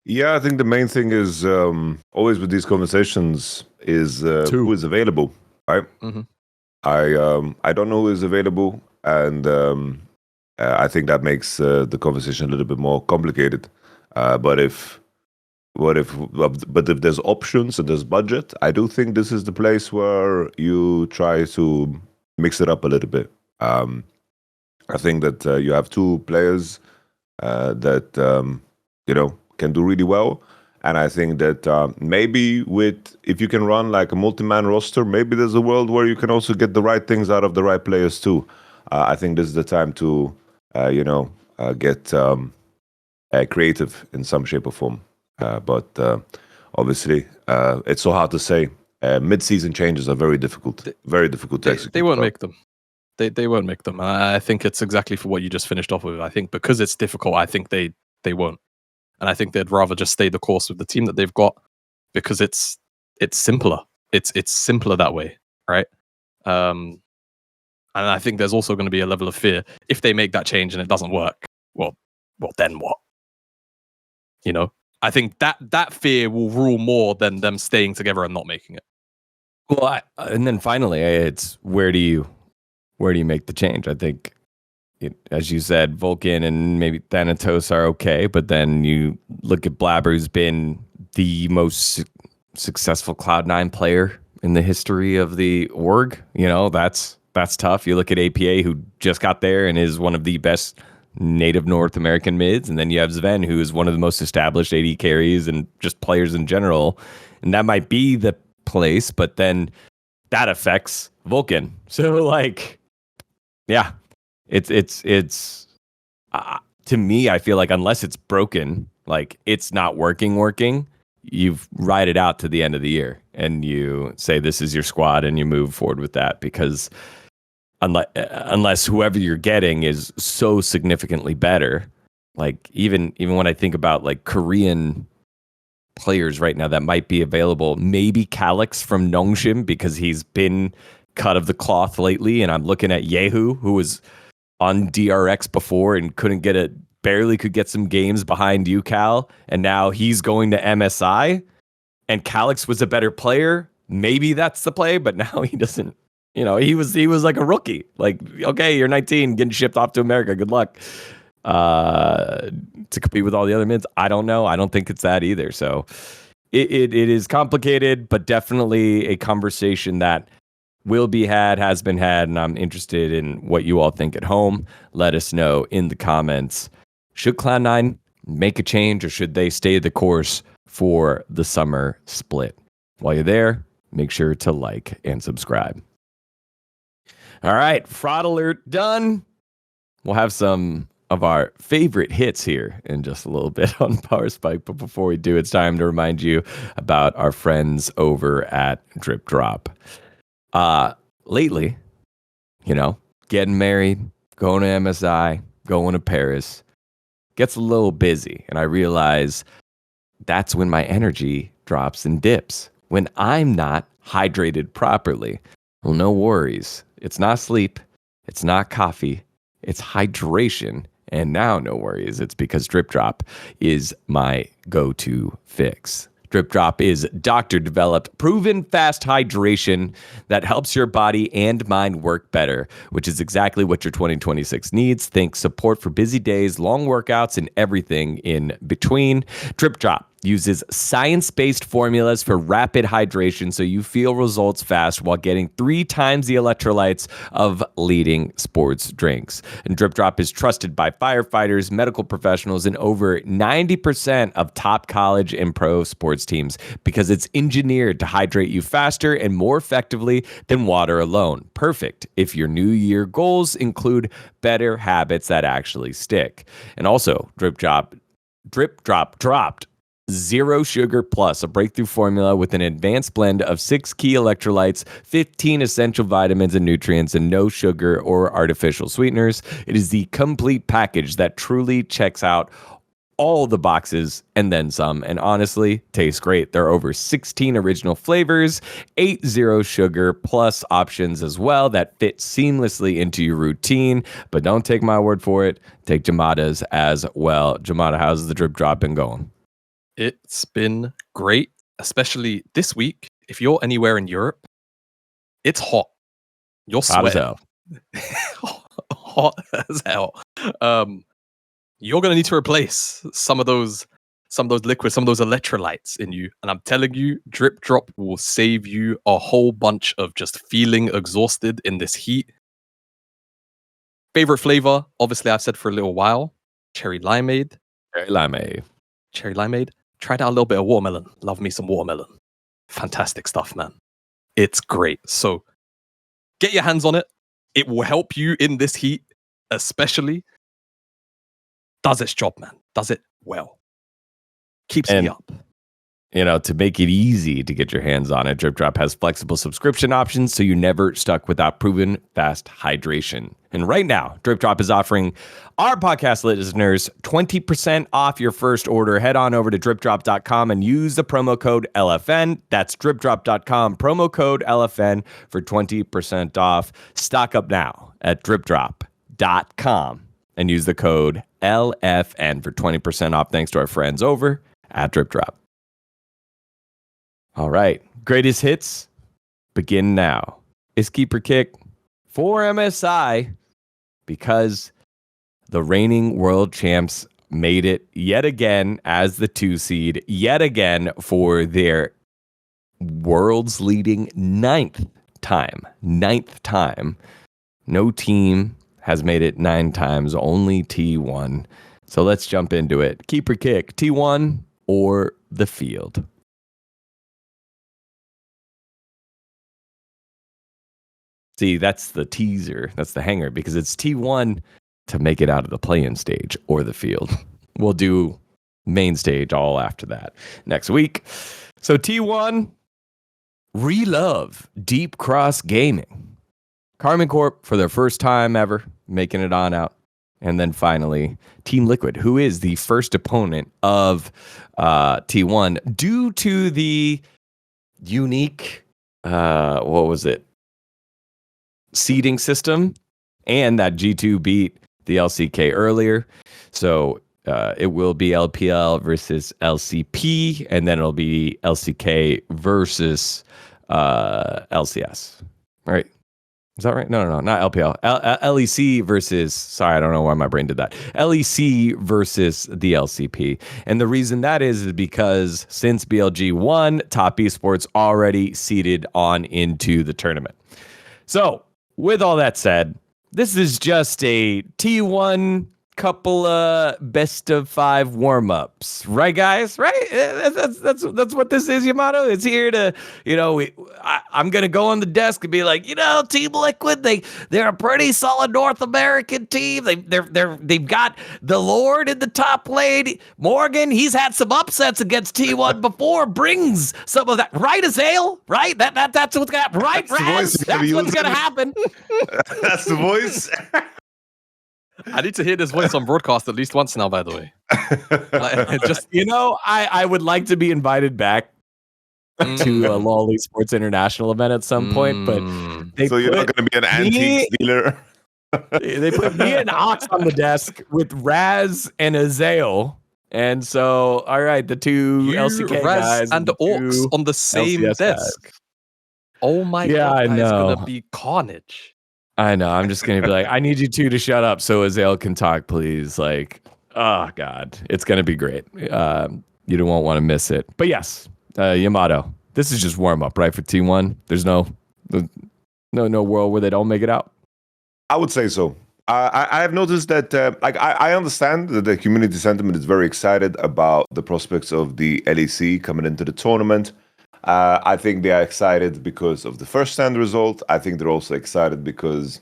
Yeah, I think the main thing is always with these conversations is who is available, right? Mm-hmm. I don't know who is available, and I think that makes the conversation a little bit more complicated. But if there's options and there's budget, I do think this is the place where you try to mix it up a little bit. I think that you have two players that can do really well, and I think that maybe if you can run like a multi-man roster, maybe there's a world where you can also get the right things out of the right players too. I think this is the time to get creative in some shape or form. But obviously, it's so hard to say. Mid-season changes are very difficult to execute. They won't make them. They won't make them. I think it's exactly for what you just finished off with. I think because it's difficult, I think they won't. And I think they'd rather just stay the course with the team that they've got because it's simpler. It's simpler that way, right? And I think there's also going to be a level of fear if they make that change and it doesn't work. Well, then what? I think that fear will rule more than them staying together and not making it. Well, and then finally, it's where do you make the change? I think, as you said, Vulcan and maybe Thanatos are okay, but then you look at Blaber, who's been the most successful Cloud9 player in the history of the org. That's tough. You look at APA, who just got there and is one of the best native North American mids, and then you have Sven, who is one of the most established AD carries and just players in general, and that might be the place, but then that affects Vulcan. So like, yeah, it's to me, I feel like unless it's broken, like it's not working, you ride it out to the end of the year and you say this is your squad and you move forward with that, because unless whoever you're getting is so significantly better, like even when I think about like Korean players right now that might be available, maybe Calix from Nongshim, because he's been cut of the cloth lately, and I'm looking at Yehu, who was on DRX before and barely could get some games behind UCal, and now he's going to MSI, and Calix was a better player. Maybe that's the play, but now he doesn't. He was like a rookie. Like, okay, you're 19, getting shipped off to America. Good luck. To compete with all the other mids. I don't know. I don't think it's that either. So it is complicated, but definitely a conversation that will be had, has been had, and I'm interested in what you all think at home. Let us know in the comments. Should Cloud9 make a change, or should they stay the course for the summer split? While you're there, make sure to like and subscribe. All right, fraud alert done. We'll have some of our favorite hits here in just a little bit on Power Spike. But before we do, it's time to remind you about our friends over at Drip Drop. Lately, getting married, going to MSI, going to Paris, gets a little busy. And I realize that's when my energy drops and dips. When I'm not hydrated properly. Well, no worries. It's not sleep. It's not coffee. It's hydration. And now, no worries. It's because Drip Drop is my go-to fix. Drip Drop is doctor-developed, proven fast hydration that helps your body and mind work better, which is exactly what your 2026 needs. Think support for busy days, long workouts, and everything in between. Drip Drop uses science-based formulas for rapid hydration so you feel results fast while getting 3 times the electrolytes of leading sports drinks. And Drip Drop is trusted by firefighters, medical professionals, and over 90% of top college and pro sports teams because it's engineered to hydrate you faster and more effectively than water alone. Perfect if your New Year goals include better habits that actually stick. And also, Drip Drop dropped Zero Sugar Plus, a breakthrough formula with an advanced blend of 6 key electrolytes, 15 essential vitamins and nutrients, and no sugar or artificial sweeteners. It is the complete package that truly checks out all the boxes and then some, and honestly tastes great. There are over 16 original flavors, 8 zero sugar plus options as well that fit seamlessly into your routine. But don't take my word for it, take Yamato's as well. Yamato, how's the Drip Drop been going? It's been great, especially this week. If you're anywhere in Europe, it's hot. You're Hot sweating. as hell. Hot as hell. You're gonna need to replace some of those liquids, some of those electrolytes in you. And I'm telling you, Drip Drop will save you a whole bunch of just feeling exhausted in this heat. Favorite flavor, obviously I've said for a little while, cherry limeade. Cherry limeade. Tried out a little bit of watermelon. Love me some watermelon. Fantastic stuff, man. It's great. So get your hands on it. It will help you in this heat, especially. Does its job, man. Does it well. Keeps me up. You know, to make it easy to get your hands on it, Drip Drop has flexible subscription options so you're never stuck without proven fast hydration. And right now, Drip Drop is offering our podcast listeners 20% off your first order. Head on over to dripdrop.com and use the promo code LFN. That's dripdrop.com, promo code LFN for 20% off. Stock up now at dripdrop.com and use the code LFN for 20% off thanks to our friends over at Drip Drop. All right, greatest hits begin now. Is Keeper Kick for MSI because the reigning world champs made it yet again as the 2 seed, yet again for their world's leading ninth time. No team has made it 9 times, only T1. So let's jump into it. Keeper Kick, T1 or the field? See, that's the teaser. That's the hanger because it's T1 to make it out of the play-in stage or the field. We'll do main stage all after that next week. So T1, Relove Deep Cross Gaming. Karmine Corp for their first time ever making it on out. And then finally, Team Liquid, who is the first opponent of T1 due to the unique, seeding system, and that G2 beat the LCK earlier. So it will be LPL versus LCP, and then it'll be LCK versus LCS. All right. Is that right? No, not LPL. LEC versus, sorry, I don't know why my brain did that. LEC versus the LCP. And the reason that is because since BLG won, Top Esports already seeded on into the tournament. So, with all that said, this is just a T1 couple best of 5 warm-ups, right, guys? Right? That's what this is, Yamato. It's here to, I'm gonna go on the desk and be like, Team Liquid, they're a pretty solid North American team. They've got the Lord in the top lane. Morgan, he's had some upsets against T1 before. Brings some of that, right, Azale? Right? That's what's gonna happen, right, Raz? That's what's gonna happen. That's the voice. I need to hear this voice on broadcast at least once now, by the way. I would like to be invited back to a LOL Esports International event at some point, but so you're not going to be an antique dealer? They put me and Ox on the desk with Raz and Azale, And so, all right, the two You, LCK Raz, guys and the Orcs two on the same LCS desk. guys. Oh my Yeah, god, I that is gonna know. be carnage. I know. I'm just gonna be like, I need you two to shut up so Azale can talk, please. Like, oh god, it's gonna be great. You don't want to miss it. But yes, Yamato. This is just warm up, right, for T1. There's no world where they don't make it out. I would say so. I have noticed that, I understand that the community sentiment is very excited about the prospects of the LEC coming into the tournament. I think they are excited because of the first stand result. I think they're also excited because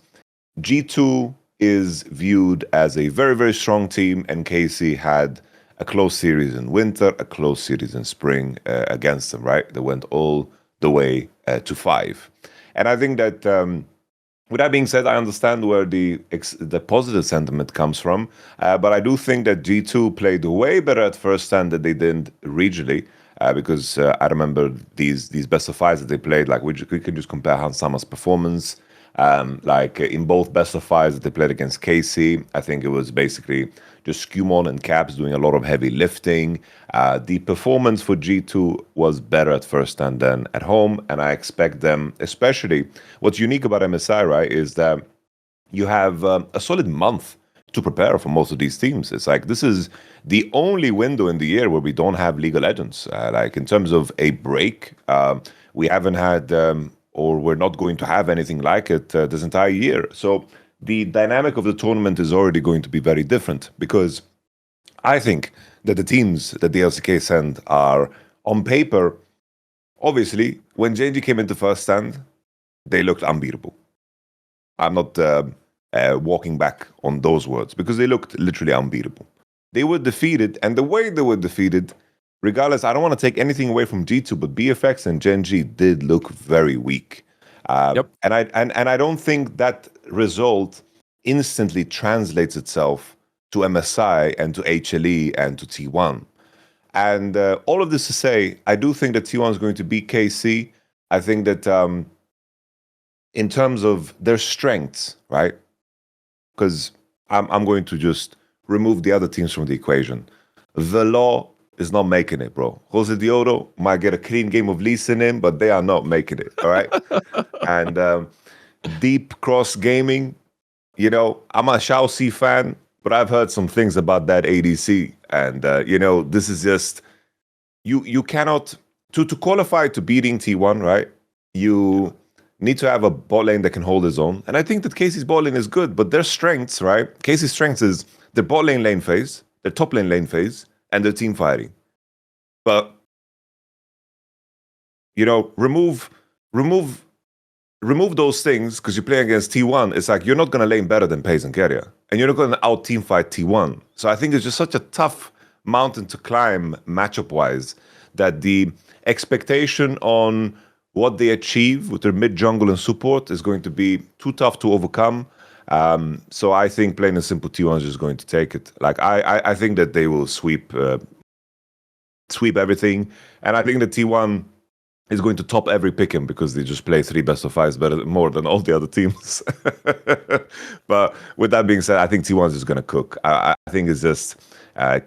G2 is viewed as a very, very strong team, and KC had a close series in winter, a close series in spring against them, right? They went all the way to 5. And I think that... with that being said, I understand where the positive sentiment comes from, but I do think that G2 played way better at first stand than they did regionally, because I remember these best of fives that they played. Like we can just compare Hansama's performance. In both best of fives that they played against KC, I think it was basically just Skumon and Caps doing a lot of heavy lifting. The performance for G2 was better at first stand than at home, and I expect them, especially what's unique about MSI, right, is that you have a solid month to prepare for most of these teams. It's like this is the only window in the year where we don't have League of Legends. Like in terms of a break, we haven't had, or we're not going to have anything like it this entire year. So the dynamic of the tournament is already going to be very different, because I think that the teams that the LCK send are, on paper, obviously, when Gen.G came into first stand, they looked unbeatable. I'm not walking back on those words, because they looked literally unbeatable. They were defeated, and the way they were defeated, regardless, I don't want to take anything away from G2, but BFX and Gen.G did look very weak. Yep. And I don't think that result instantly translates itself to MSI and to HLE and to T1. And all of this to say, I do think that T1 is going to beat KC. I think that in terms of their strengths, right? Because I'm going to just remove the other teams from the equation. The Law is not making it, bro. Jose Diodo might get a clean game of Lee Sin in, but they are not making it, all right? And Deep Cross Gaming, I'm a Shao C fan, but I've heard some things about that ADC. And, this is just, you cannot, to qualify to beating T1, right? You need to have a bot lane that can hold his own. And I think that Casey's bot lane is good, but their strengths, right? Casey's strengths is their bot lane phase, their top lane phase, and their team fighting. But, remove those things, because you're playing against T1. It's like you're not going to lane better than Pace and Keria, and you're not going to out team fight T1. So I think it's just such a tough mountain to climb matchup wise, that the expectation on what they achieve with their mid jungle and support is going to be too tough to overcome. So I think plain and simple T1 is just going to take it. Like I think that they will sweep everything, and I think that T1 is going to top every pick'em, because they just play 3 best of 5s more than all the other teams. But with that being said, I think T1 is just going to cook. I think it's just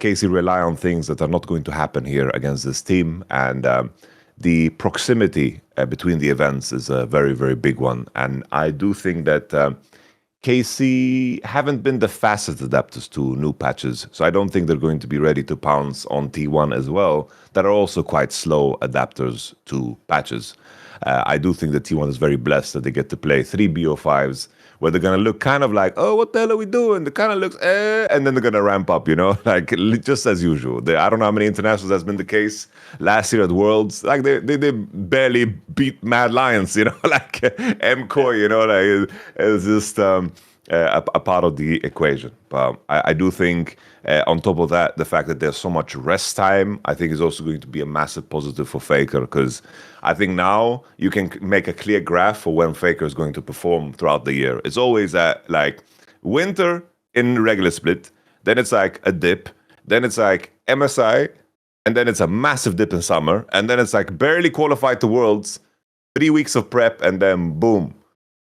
Casey rely on things that are not going to happen here against this team, and the proximity between the events is a very, very big one. And I do think that KC haven't been the fastest adapters to new patches, so I don't think they're going to be ready to pounce on T1 as well, that are also quite slow adapters to patches. I do think that T1 is very blessed that they get to play 3 BO5s, where they're going to look kind of like, oh, what the hell are we doing? They kind of looks, and then they're going to ramp up, like just as usual. I don't know how many internationals that's been the case last year at Worlds. Like they barely beat Mad Lions, like MCoy, like it's just a part of the equation. But I do think on top of that, the fact that there's so much rest time, I think is also going to be a massive positive for Faker, because I think now you can make a clear graph for when Faker is going to perform throughout the year. It's always at like winter in regular split, then it's like a dip, then it's like MSI, and then it's a massive dip in summer, and then it's like barely qualified to Worlds, 3 weeks of prep, and then boom,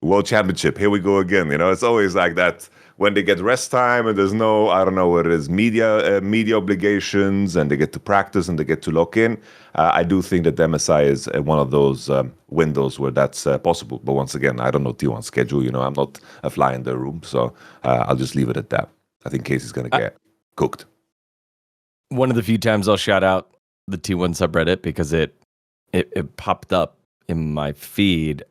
World Championship. Here we go again. It's always like that when they get rest time and there's no, I don't know what it is, media obligations, and they get to practice and they get to lock in, I do think that MSI is one of those windows where that's possible. But once again, I don't know T1's schedule. I'm not a fly in the room, so I'll just leave it at that. I think Casey's going to get cooked. One of the few times I'll shout out the T1 subreddit because it popped up in my feed.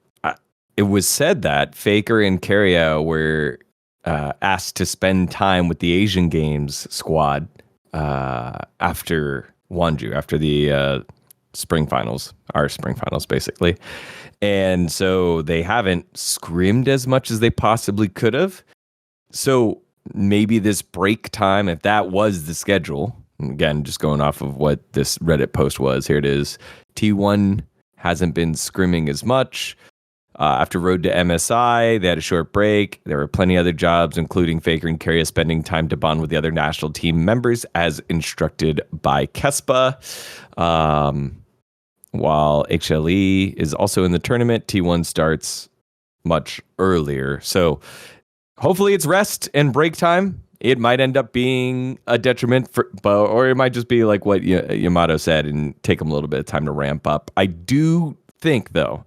It was said that Faker and Carrier were asked to spend time with the Asian Games squad after Wonju, after the spring finals, our spring finals, basically. And so they haven't scrimmed as much as they possibly could have. So maybe this break time, if that was the schedule, again, just going off of what this Reddit post was, here it is. T1 hasn't been scrimming as much. After Road to MSI, they had a short break. There were plenty of other jobs, including Faker and Carrier spending time to bond with the other national team members as instructed by Kespa. While HLE is also in the tournament, T1 starts much earlier. So hopefully it's rest and break time. It might end up being a detriment or it might just be like what Yamato said and take them a little bit of time to ramp up. I do think, though,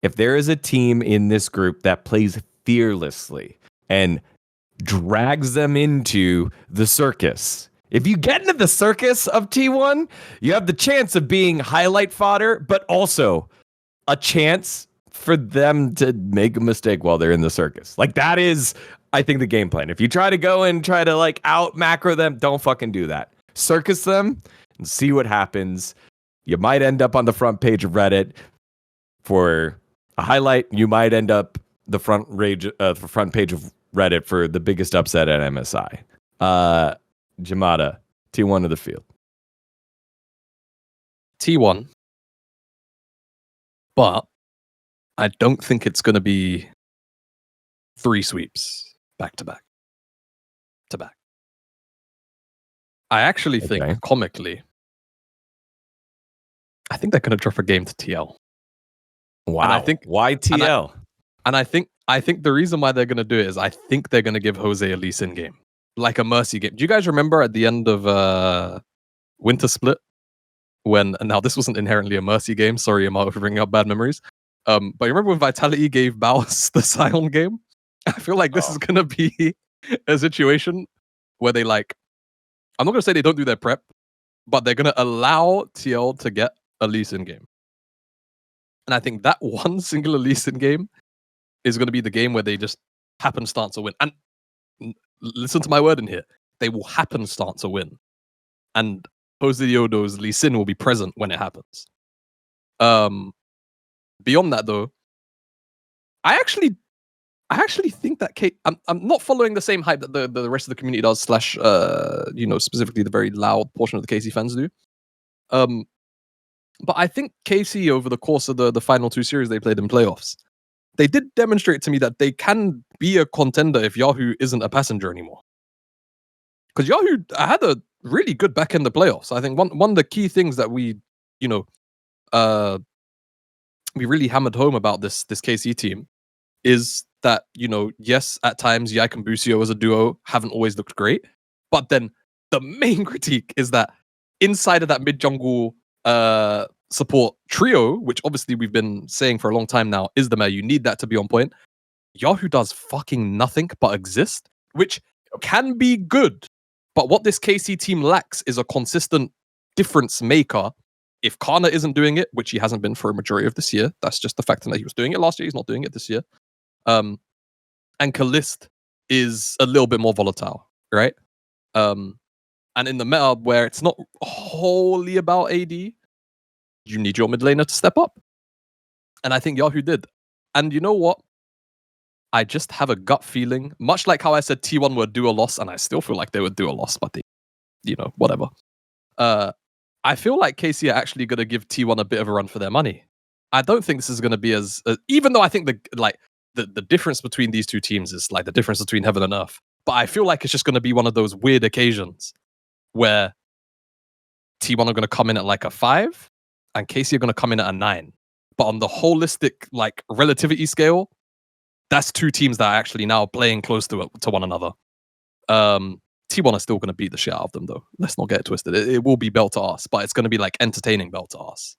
if there is a team in this group that plays fearlessly and drags them into the circus, if you get into the circus of T1, you have the chance of being highlight fodder, but also a chance for them to make a mistake while they're in the circus. Like, that is, I think, the game plan. If you try to go and try to like out macro them, don't fucking do that. Circus them and see what happens. You might end up on the front page of Reddit for a highlight. You might end up the front page of Reddit for the biggest upset at MSI. Yamato, T1 of the field. T1. But I don't think it's going to be 3 sweeps back to back. I actually think, comically, I think they're going to drop a game to TL. Wow. And I think, why TL? I think the reason why they're going to do it is I think they're going to give Jose a Lee Sin game. Like a mercy game. Do you guys remember at the end of Winter Split? Now this wasn't inherently a mercy game. Sorry, Yamato, for bringing up bad memories. But you remember when Vitality gave Baus the Sion game? I feel like this is going to be a situation where they I'm not going to say they don't do their prep, but they're going to allow TL to get a Lee Sin game. And I think that one singular Lee Sin game is going to be the game where they just happenstance a win. And listen to my word in here. They will happenstance a win. And Jose Yodo's Lee Sin will be present when it happens. Beyond that, though, I actually think that I'm not following the same hype that the rest of the community does, / specifically the very loud portion of the KC fans do. But I think KC, over the course of the final 2 series they played in playoffs, they did demonstrate to me that they can be a contender if Yahoo isn't a passenger anymore. Because Yahoo had a really good back end of playoffs. I think one of the key things that we really hammered home about this KC team is that, yes, at times Yike and Busio as a duo haven't always looked great. But then the main critique is that inside of that mid-jungle support trio, which obviously we've been saying for a long time now, is the mayor. You need that to be on point. Yahoo does fucking nothing but exist, which can be good. But what this KC team lacks is a consistent difference maker. If Kana isn't doing it, which he hasn't been for a majority of this year, that's just the fact that he was doing it last year. He's not doing it this year. And Kalist is a little bit more volatile, right? And in the meta where it's not wholly about AD, you need your mid laner to step up. And I think Yahoo did. And you know what? I just have a gut feeling, much like how I said T1 would do a loss, and I still feel like they would do a loss, but they, whatever. I feel like KC are actually going to give T1 a bit of a run for their money. I don't think this is going to be as even though I think the difference between these two teams is like the difference between heaven and earth. But I feel like it's just going to be one of those weird occasions where T1 are going to come in at like a 5 and KC are going to come in at a 9. But on the holistic like relativity scale, that's two teams that are actually now playing close to one another. T1 are still going to beat the shit out of them, though. Let's not get it twisted. It will be belt to ass, but it's going to be like entertaining belt to ass.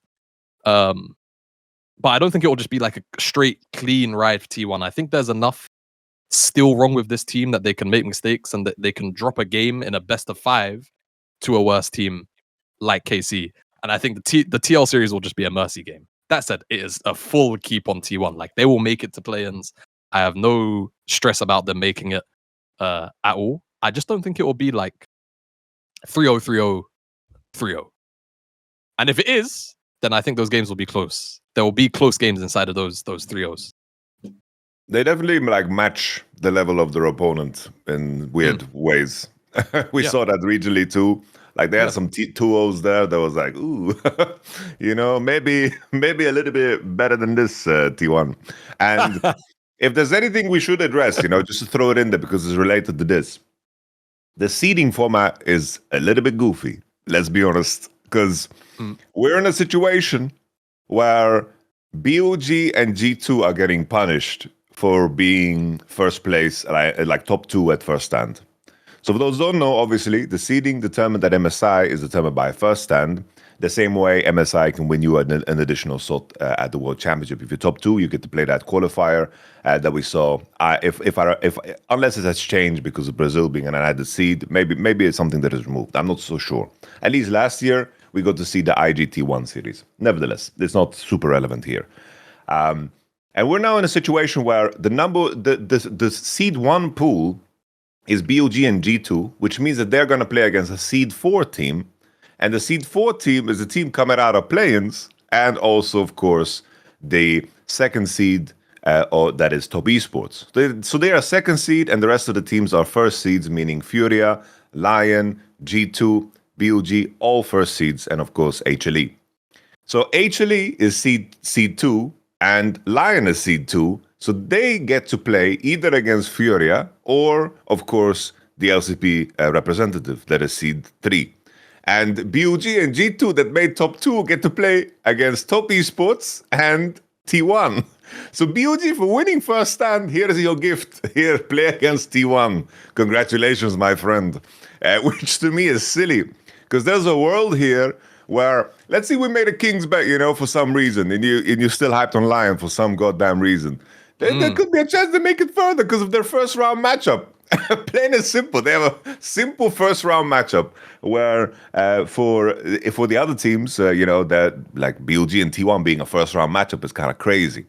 But I don't think it will just be like a straight, clean ride for T1. I think there's enough still wrong with this team that they can make mistakes and that they can drop a game in a best of 5 to a worse team like KC. And I think the TL series will just be a mercy game. That said, it is a full keep on T1. Like, they will make it to play-ins. I have no stress about them making it at all. I just don't think it will be like 3-0, 3-0, 3-0. And if it is, then I think those games will be close. There will be close games inside of those 3-0s. They definitely like match the level of their opponent in weird ways. We saw that regionally too. Like they had some 2-0s there that was like, ooh, maybe a little bit better than this T1. And if there's anything we should address, just to throw it in there because it's related to this. The seeding format is a little bit goofy, let's be honest, because we're in a situation where BOG and G2 are getting punished for being first place, like top 2 at first stand. So for those who don't know, obviously, the seeding determined that MSI is determined by first stand. The same way MSI can win you an additional slot at the World Championship. If you're top 2, you get to play that qualifier that we saw. Unless it has changed because of Brazil being an added seed, maybe it's something that is removed. I'm not so sure. At least last year, we got to see the IGT1 series. Nevertheless, it's not super relevant here. And we're now in a situation where the seed 1 pool is BOG and G2, which means that they're going to play against a seed 4 team. And the seed 4 team is a team coming out of play-ins, and also, of course, the second seed, that is Top Esports. So they are second seed, and the rest of the teams are first seeds, meaning Furia, Lion, G2, BOG, all first seeds, and of course, HLE. So HLE is seed 2, and Lion is seed 2, so they get to play either against Furia or, of course, the LCP representative, that is seed 3. And BOG and G2 that made top 2 get to play against Top Esports and T1. So BOG, for winning first stand, here is your gift. Here, play against T1. Congratulations, my friend. Which to me is silly. Because there's a world here where, let's say we made a King's bet, for some reason, and you're still hyped on Lion for some goddamn reason. There could be a chance to make it further because of their first round matchup. Plain and simple. They have a simple first round matchup where for the other teams, that like BOG and T1 being a first round matchup is kind of crazy.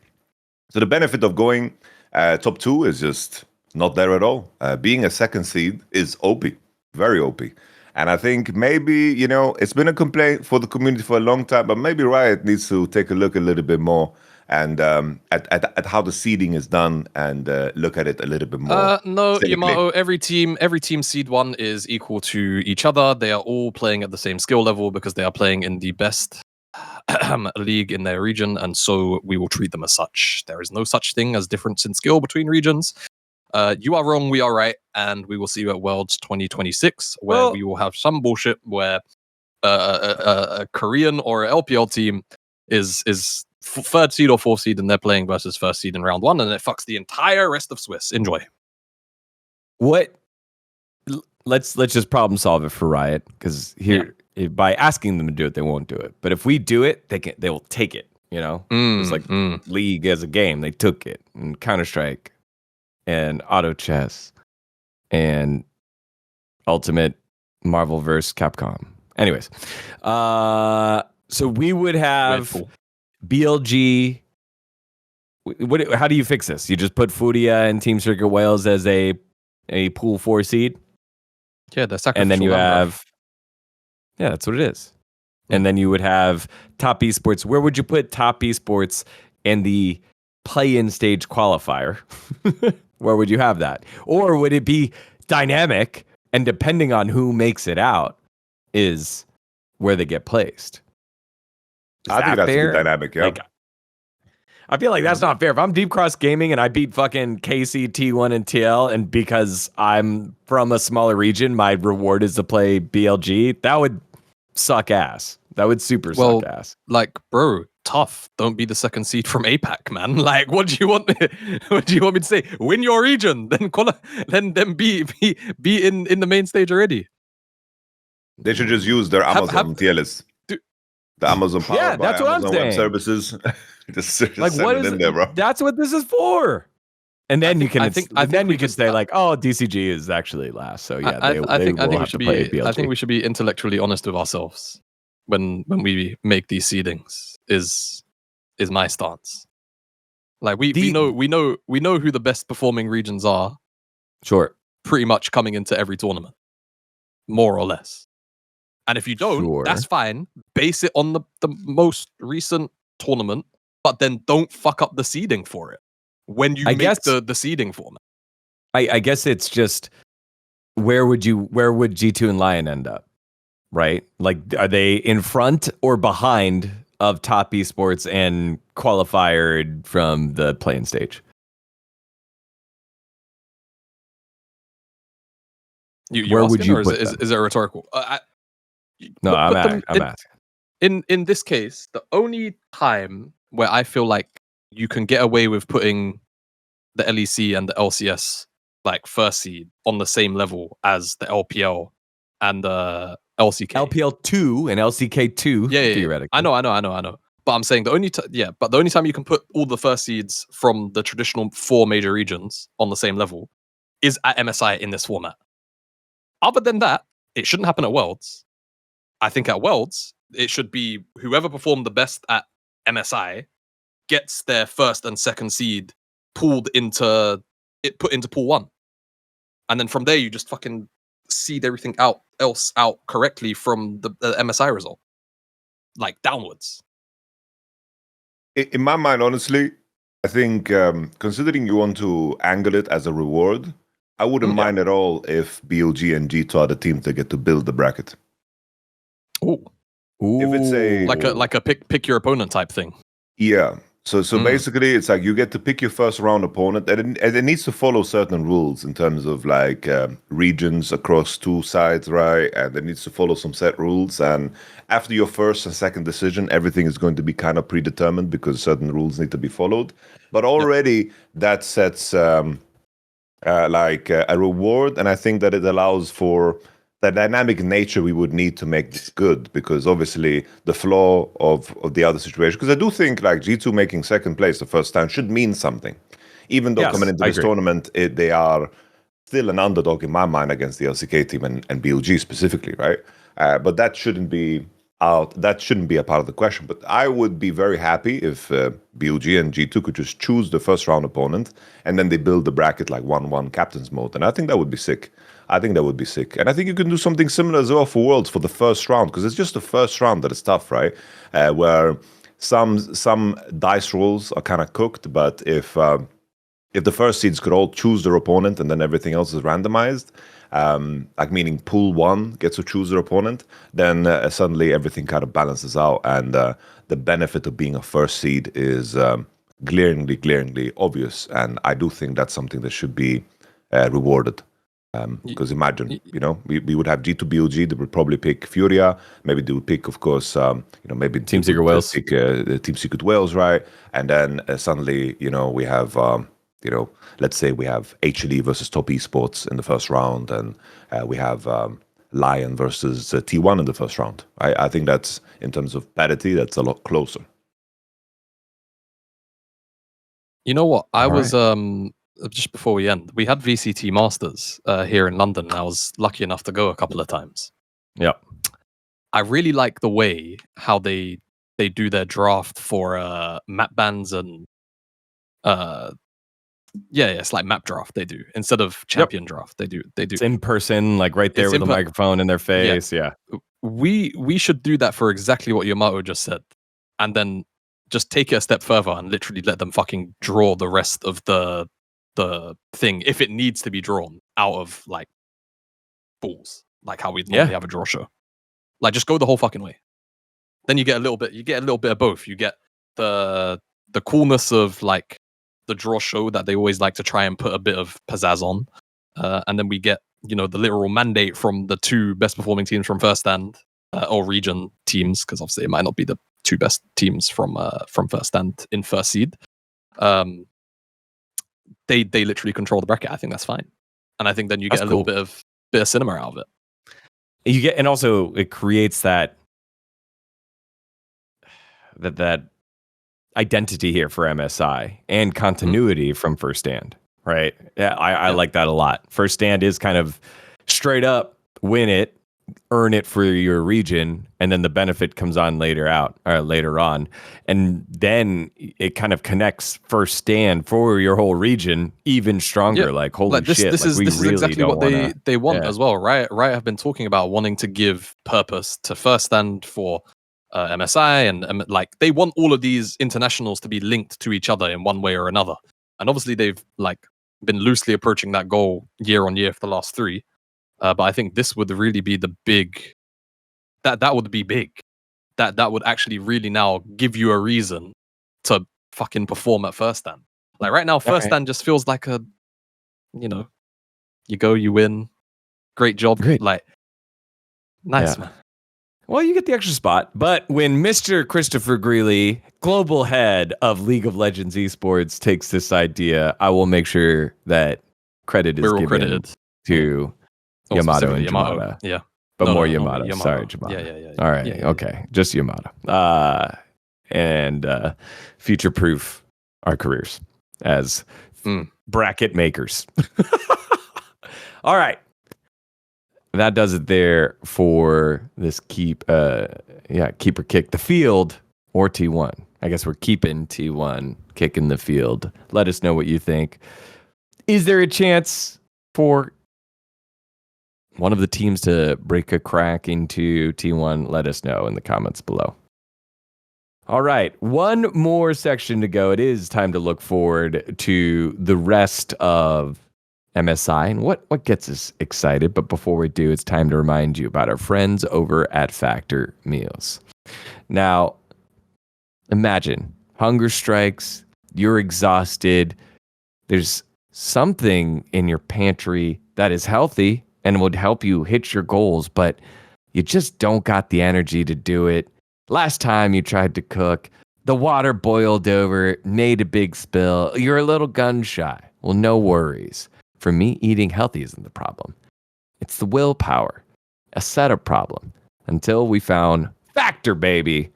So the benefit of going top 2 is just not there at all. Being a second seed is OP, very OP. And I think maybe, it's been a complaint for the community for a long time, but maybe Riot needs to take a look a little bit more and at how the seeding is done and look at it a little bit more. No, Yamato, every team seed 1 is equal to each other. They are all playing at the same skill level because they are playing in the best league in their region, and so we will treat them as such. There is no such thing as difference in skill between regions. You are wrong, we are right, and we will see you at Worlds 2026, where we will have some bullshit where a Korean or LPL team is third seed or fourth seed, and they're playing versus first seed in round 1, and it fucks the entire rest of Swiss. Enjoy. Let's just problem solve it for Riot, because here by asking them to do it, they won't do it. But if we do it, they will take it. It's like League as a game, they took it, and Counter-Strike, and Auto Chess, and Ultimate Marvel vs. Capcom. Anyways, so we would have BLG. How do you fix this? You just put Furia and Team Circuit Wales as a pool 4 seed? Yeah, the sacrificial. And then you have... Yeah, that's what it is. And then you would have Top Esports. Where would you put Top Esports and the play-in stage qualifier? Where would you have that? Or would it be dynamic, and depending on who makes it out is where they get placed? I think that's fair? Dynamic, yeah. I feel like that's not fair. If I'm Deep Cross Gaming and I beat fucking KC, T1, and TL, and because I'm from a smaller region, my reward is to play BLG, that would suck ass. That would suck ass. Like, bro, tough. Don't be the second seed from APAC, man. Like, what do you want? What do you want me to say? Win your region, then be in the main stage already. They should just use their Amazon tier list. The Amazon powered by that's what Amazon I'm Web saying. Services. just Like, send what it is in there, bro. That's what this is for. And then I think you we can should- say like, oh, DCG is actually last. So yeah, I think will we have should to play be. BLG. I think we should be intellectually honest with ourselves when we make these seedings. Is my stance. Like we know who the best performing regions are. Sure. Pretty much coming into every tournament, more or less. And if you don't, that's fine. Base it on the most recent tournament, but then don't fuck up the seeding for it when you make the seeding format. I guess it's just where would G2 and Lion end up? Right? Like, are they in front or behind of top esports and qualified from the playing stage? Where would you put them? Is it rhetorical? No, I'm asking. In this case, the only time where I feel like you can get away with putting the LEC and the LCS like first seed on the same level as the LPL and the LCK. LPL 2 and LCK 2, theoretically. I know. But I'm saying the only time you can put all the first seeds from the traditional 4 major regions on the same level is at MSI in this format. Other than that, it shouldn't happen at Worlds. I think at Worlds, it should be whoever performed the best at MSI gets their first and second seed put into pool 1. And then from there, you just fucking seed everything else out correctly from the MSI result. Like downwards. In my mind, honestly, I think considering you want to angle it as a reward, I wouldn't mind at all if BLG and G2 are the teams that get to build the bracket. Ooh. If it's like a pick your opponent type thing. Yeah. So basically, it's like you get to pick your first round opponent, and it needs to follow certain rules in terms of like regions across 2 sides, right? And it needs to follow some set rules. And after your first and second decision, everything is going to be kind of predetermined because certain rules need to be followed. But already that sets like a reward, and I think that it allows for the dynamic nature we would need to make this good, because obviously the flaw of the other situation, because I do think like G2 making second place the first time should mean something, even though coming into this tournament they are still an underdog in my mind against the LCK team and BLG specifically, right? But that shouldn't be a part of the question. But I would be very happy if BLG and G2 could just choose the first round opponent and then they build the bracket like 1-1 captain's mode, and I think that would be sick. And I think you can do something similar as well for Worlds for the first round, because it's just the first round that is tough, right? Where some dice rolls are kind of cooked, but if the first seeds could all choose their opponent and then everything else is randomized, like meaning pool 1 gets to choose their opponent, then suddenly everything kind of balances out, and the benefit of being a first seed is glaringly obvious. And I do think that's something that should be rewarded. Because imagine, we would have G2 BLG, they would probably pick Furia, maybe they would pick, of course, maybe Team Secret Wales. Pick Team Secret Wales, right? And then suddenly, we have, let's say we have HLE versus Top Esports in the first round, and we have Lion versus T1 in the first round. I think that's, in terms of parity, that's a lot closer. You know what? I was just before we end, we had VCT Masters here in London, and I was lucky enough to go a couple of times. Yeah, I really like the way how they do their draft for map bans and it's like map draft they do instead of champion draft. They do. It's in person, like right there with a microphone in their face. Yeah. We should do that for exactly what Yamato just said, and then just take it a step further and literally let them fucking draw the rest of the thing if it needs to be drawn out of like balls, like how we normally have a draw show. Like just go the whole fucking way. Then you get a little bit of both. You get the coolness of like the draw show that they always like to try and put a bit of pizzazz on, and then we get the literal mandate from the 2 best performing teams from first stand or region teams, because obviously it might not be the two best teams from first stand in first seed. They literally control the bracket. I think that's fine, and I think then you get a little bit of cinema out of it. You get, and also it creates that identity here for MSI and continuity from first stand, right? Yeah, I like that a lot. First stand is kind of straight up win it, earn it for your region, and then the benefit comes on later on, and then it kind of connects first stand for your whole region even stronger. Yeah. Like holy shit, this is really exactly what they want as well, right? Riot have been talking about wanting to give purpose to first stand for MSI, and like they want all of these internationals to be linked to each other in one way or another. And obviously they've like been loosely approaching that goal year on year for the last 3. But I think this would really be the big. That would be big. That would actually really now give you a reason to fucking perform at first stand. Like right now, first stand just feels like a, you go, you win, great job, like nice man. Well, you get the extra spot. But when Mr. Christopher Greeley, global head of League of Legends Esports, takes this idea, I will make sure that credit is given to Yamato and Yamato. Yeah. But more Yamato. Yamato. Sorry, Yamato. Yeah. All right. Yeah. Okay. Just Yamato. And future-proof our careers as bracket makers. All right. That does it there for this keeper kick the field or T1. I guess we're keeping T1, kicking the field. Let us know what you think. Is there a chance for one of the teams to break a crack into T1? Let us know in the comments below. All right, one more section to go. It is time to look forward to the rest of MSI and what gets us excited. But before we do, it's time to remind you about our friends over at Factor Meals. Now, imagine hunger strikes, you're exhausted, there's something in your pantry that is healthy and would help you hit your goals, but you just don't got the energy to do it. Last time you tried to cook, the water boiled over, made a big spill, you're a little gun shy. Well, no worries. For me, eating healthy isn't the problem. It's the willpower, a setup problem. Until we found Factor, baby.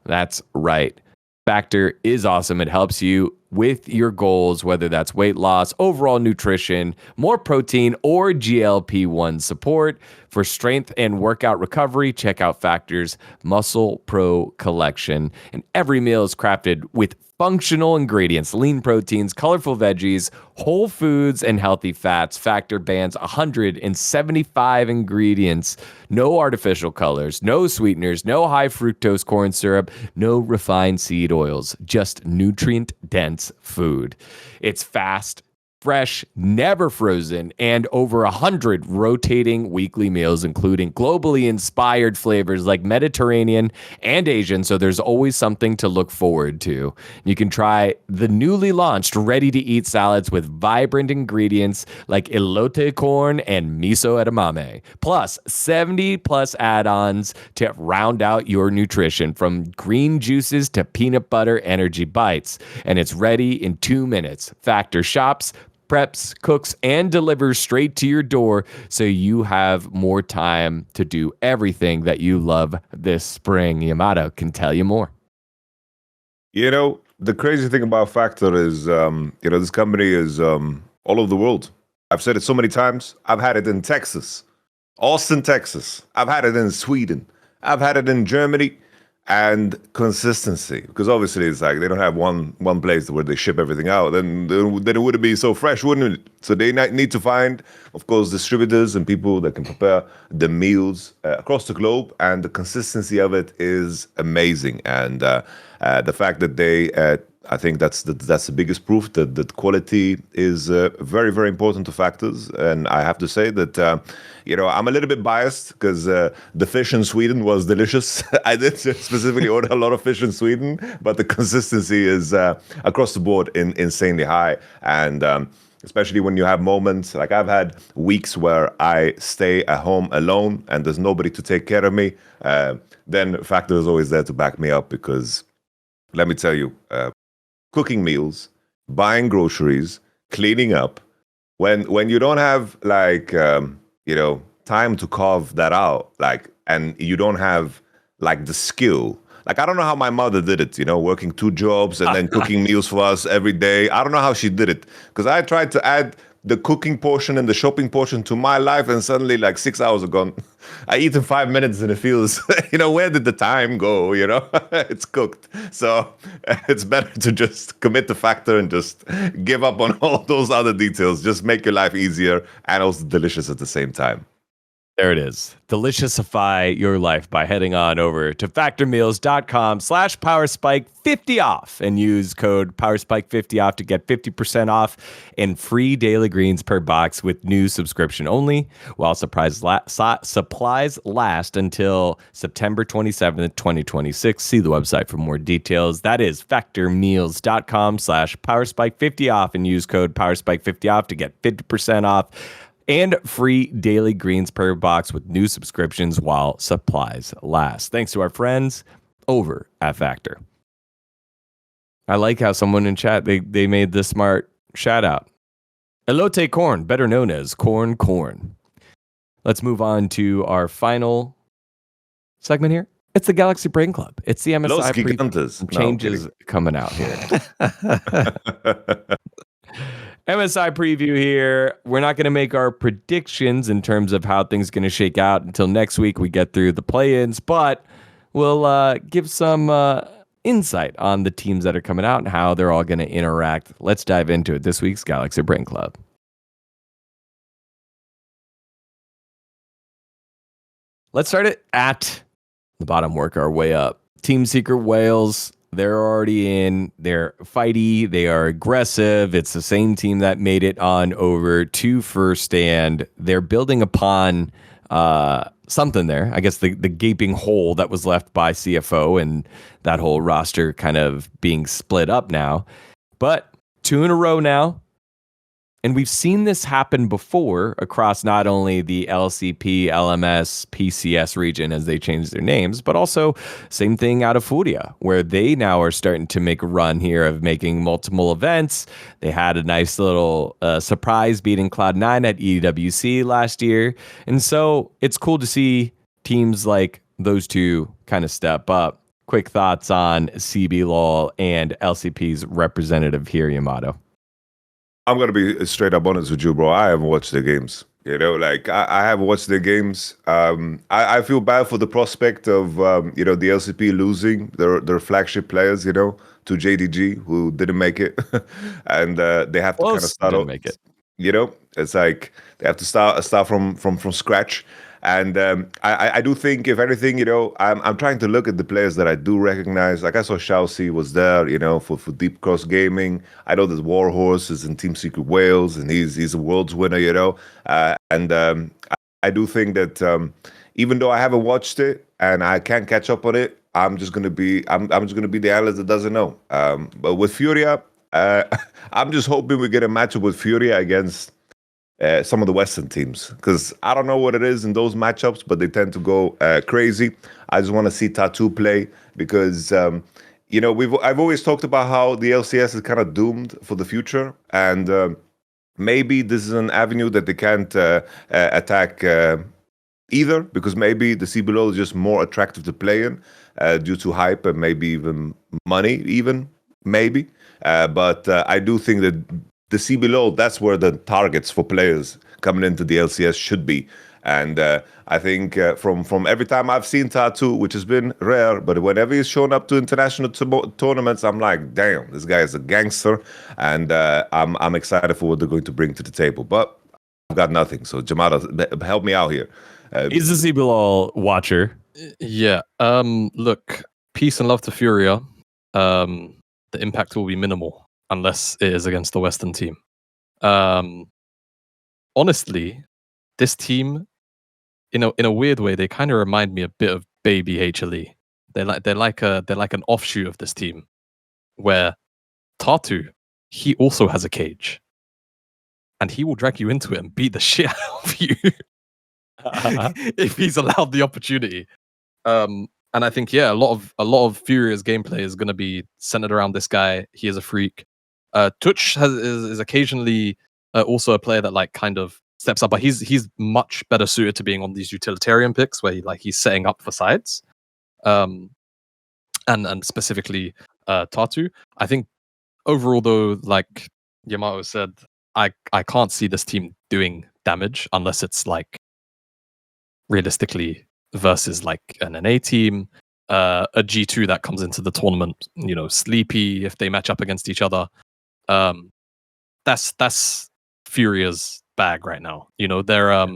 That's right. Factor is awesome. It helps you with your goals, whether that's weight loss, overall nutrition, more protein, or GLP-1 support. For strength and workout recovery, check out Factor's Muscle Pro collection. And every meal is crafted with functional ingredients, lean proteins, colorful veggies, whole foods, and healthy fats. Factor bans 175 ingredients, no artificial colors, no sweeteners, no high fructose corn syrup, no refined seed oils, just nutrient-dense food. It's fast, fresh, never frozen, and over 100 rotating weekly meals, including globally inspired flavors like Mediterranean and Asian, so there's always something to look forward to. You can try the newly launched ready-to-eat salads with vibrant ingredients like elote corn and miso edamame, plus 70-plus add-ons to round out your nutrition, from green juices to peanut butter energy bites, and it's ready in 2 minutes. Factor shops, preps, cooks, and delivers straight to your door, so you have more time to do everything that you love this spring. Yamato can tell you more. The crazy thing about Factor is, this company is all over the world. I've said it so many times. I've had it in Texas, Austin, Texas. I've had it in Sweden. I've had it in Germany. And consistency, because obviously it's like they don't have one place where they ship everything out. Then it wouldn't be so fresh, wouldn't it? So they need to find, of course, distributors and people that can prepare the meals across the globe. And the consistency of it is amazing. And the fact that they, I think that's the biggest proof that quality is very, very important to Factors. And I have to say that, I'm a little bit biased because the fish in Sweden was delicious. I did specifically order a lot of fish in Sweden, but the consistency is across the board insanely high. And especially when you have moments like I've had weeks where I stay at home alone and there's nobody to take care of me. Then Factor is always there to back me up because let me tell you, cooking meals, buying groceries, cleaning up, when you don't have like time to carve that out, like, and you don't have like the skill. Like, I don't know how my mother did it, working 2 jobs and then cooking meals for us every day. I don't know how she did it because I tried to add the cooking portion and the shopping portion to my life, and suddenly like 6 hours are gone. I eat in 5 minutes and it feels, where did the time go? It's cooked. So it's better to just commit the Factor and just give up on all those other details. Just make your life easier and also delicious at the same time. There it is. Deliciousify your life by heading on over to factormeals.com/powerspike50 off and use code powerspike50 off to get 50% off and free daily greens per box with new subscription only while supplies last until September 27th, 2026. See the website for more details. That is factormeals.com/powerspike50 off and use code powerspike50 off to get 50% off and free daily greens per box with new subscriptions while supplies last. Thanks to our friends over at Factor. I like how someone in chat, they made this smart shout out. Elote Corn, better known as Corn. Let's move on to our final segment here. It's the Galaxy Brain Club. It's the MSI changes coming out here. MSI preview here. We're not going to make our predictions in terms of how things are going to shake out until next week we get through the play-ins, but we'll give some insight on the teams that are coming out and how they're all going to interact. Let's dive into it. This week's Galaxy Brain Club. Let's start it at the bottom, work our way up. Team Secret Wales. They're already in. They're fighty. They are aggressive. It's the same team that made it on over to first stand. They're building upon something there. I guess the gaping hole that was left by CFO and that whole roster kind of being split up now. But 2 in a row now. And we've seen this happen before across not only the LCP, LMS, PCS region as they change their names, but also same thing out of Furia, where they now are starting to make a run here of making multiple events. They had a nice little surprise beating Cloud9 at EWC last year. And so it's cool to see teams like those two kind of step up. Quick thoughts on CB LOL and LCP's representative here, Yamato. I'm going to be straight up honest with you, bro. I haven't watched their games. I haven't watched their games. I feel bad for the prospect of, the LCP losing their flagship players, to Gen.G, who didn't make it. And they have to kind of start out. Make it. It's like they have to start from scratch. And I do think, if anything, I'm trying to look at the players that I do recognize. Like I saw Chelsea was there, for Deep Cross Gaming. I know that Warhorse is in Team Secret Wales, and he's a world's winner, And I do think that even though I haven't watched it and I can't catch up on it, I'm just gonna be the analyst that doesn't know. But with Furia, I'm just hoping we get a matchup with Furia against some of the Western teams, because I don't know what it is in those matchups, but they tend to go crazy. I just want to see Tattoo play because I've always talked about how the LCS is kind of doomed for the future, and maybe this is an avenue that they can't attack either, because maybe the CBLOL is just more attractive to play in due to hype and maybe even money, maybe. But I do think that the CBLOL, that's where the targets for players coming into the LCS should be. And I think from every time I've seen Tattoo, which has been rare, but whenever he's shown up to international tournaments, I'm like, damn, this guy is a gangster. And I'm excited for what they're going to bring to the table. But I've got nothing. So Yamato, help me out here. He's a CBLOL watcher. Yeah. Look, peace and love to Furia. The impact will be minimal unless it is against the Western team. Honestly, this team, in a weird way, they kind of remind me a bit of baby HLE. They're like an offshoot of this team, where Tatu, he also has a cage. and he will drag you into it and beat the shit out of you if he's allowed the opportunity. And I think a lot of Furia's gameplay is going to be centered around this guy. He is a freak. Touch is occasionally also a player that like kind of steps up, but he's much better suited to being on these utilitarian picks where he's setting up for sides. And specifically Tatu. I think overall though, like Yamato said, I can't see this team doing damage unless it's like realistically versus like an NA team, a G2 that comes into the tournament, sleepy if they match up against each other. That's Furia's bag right now. They're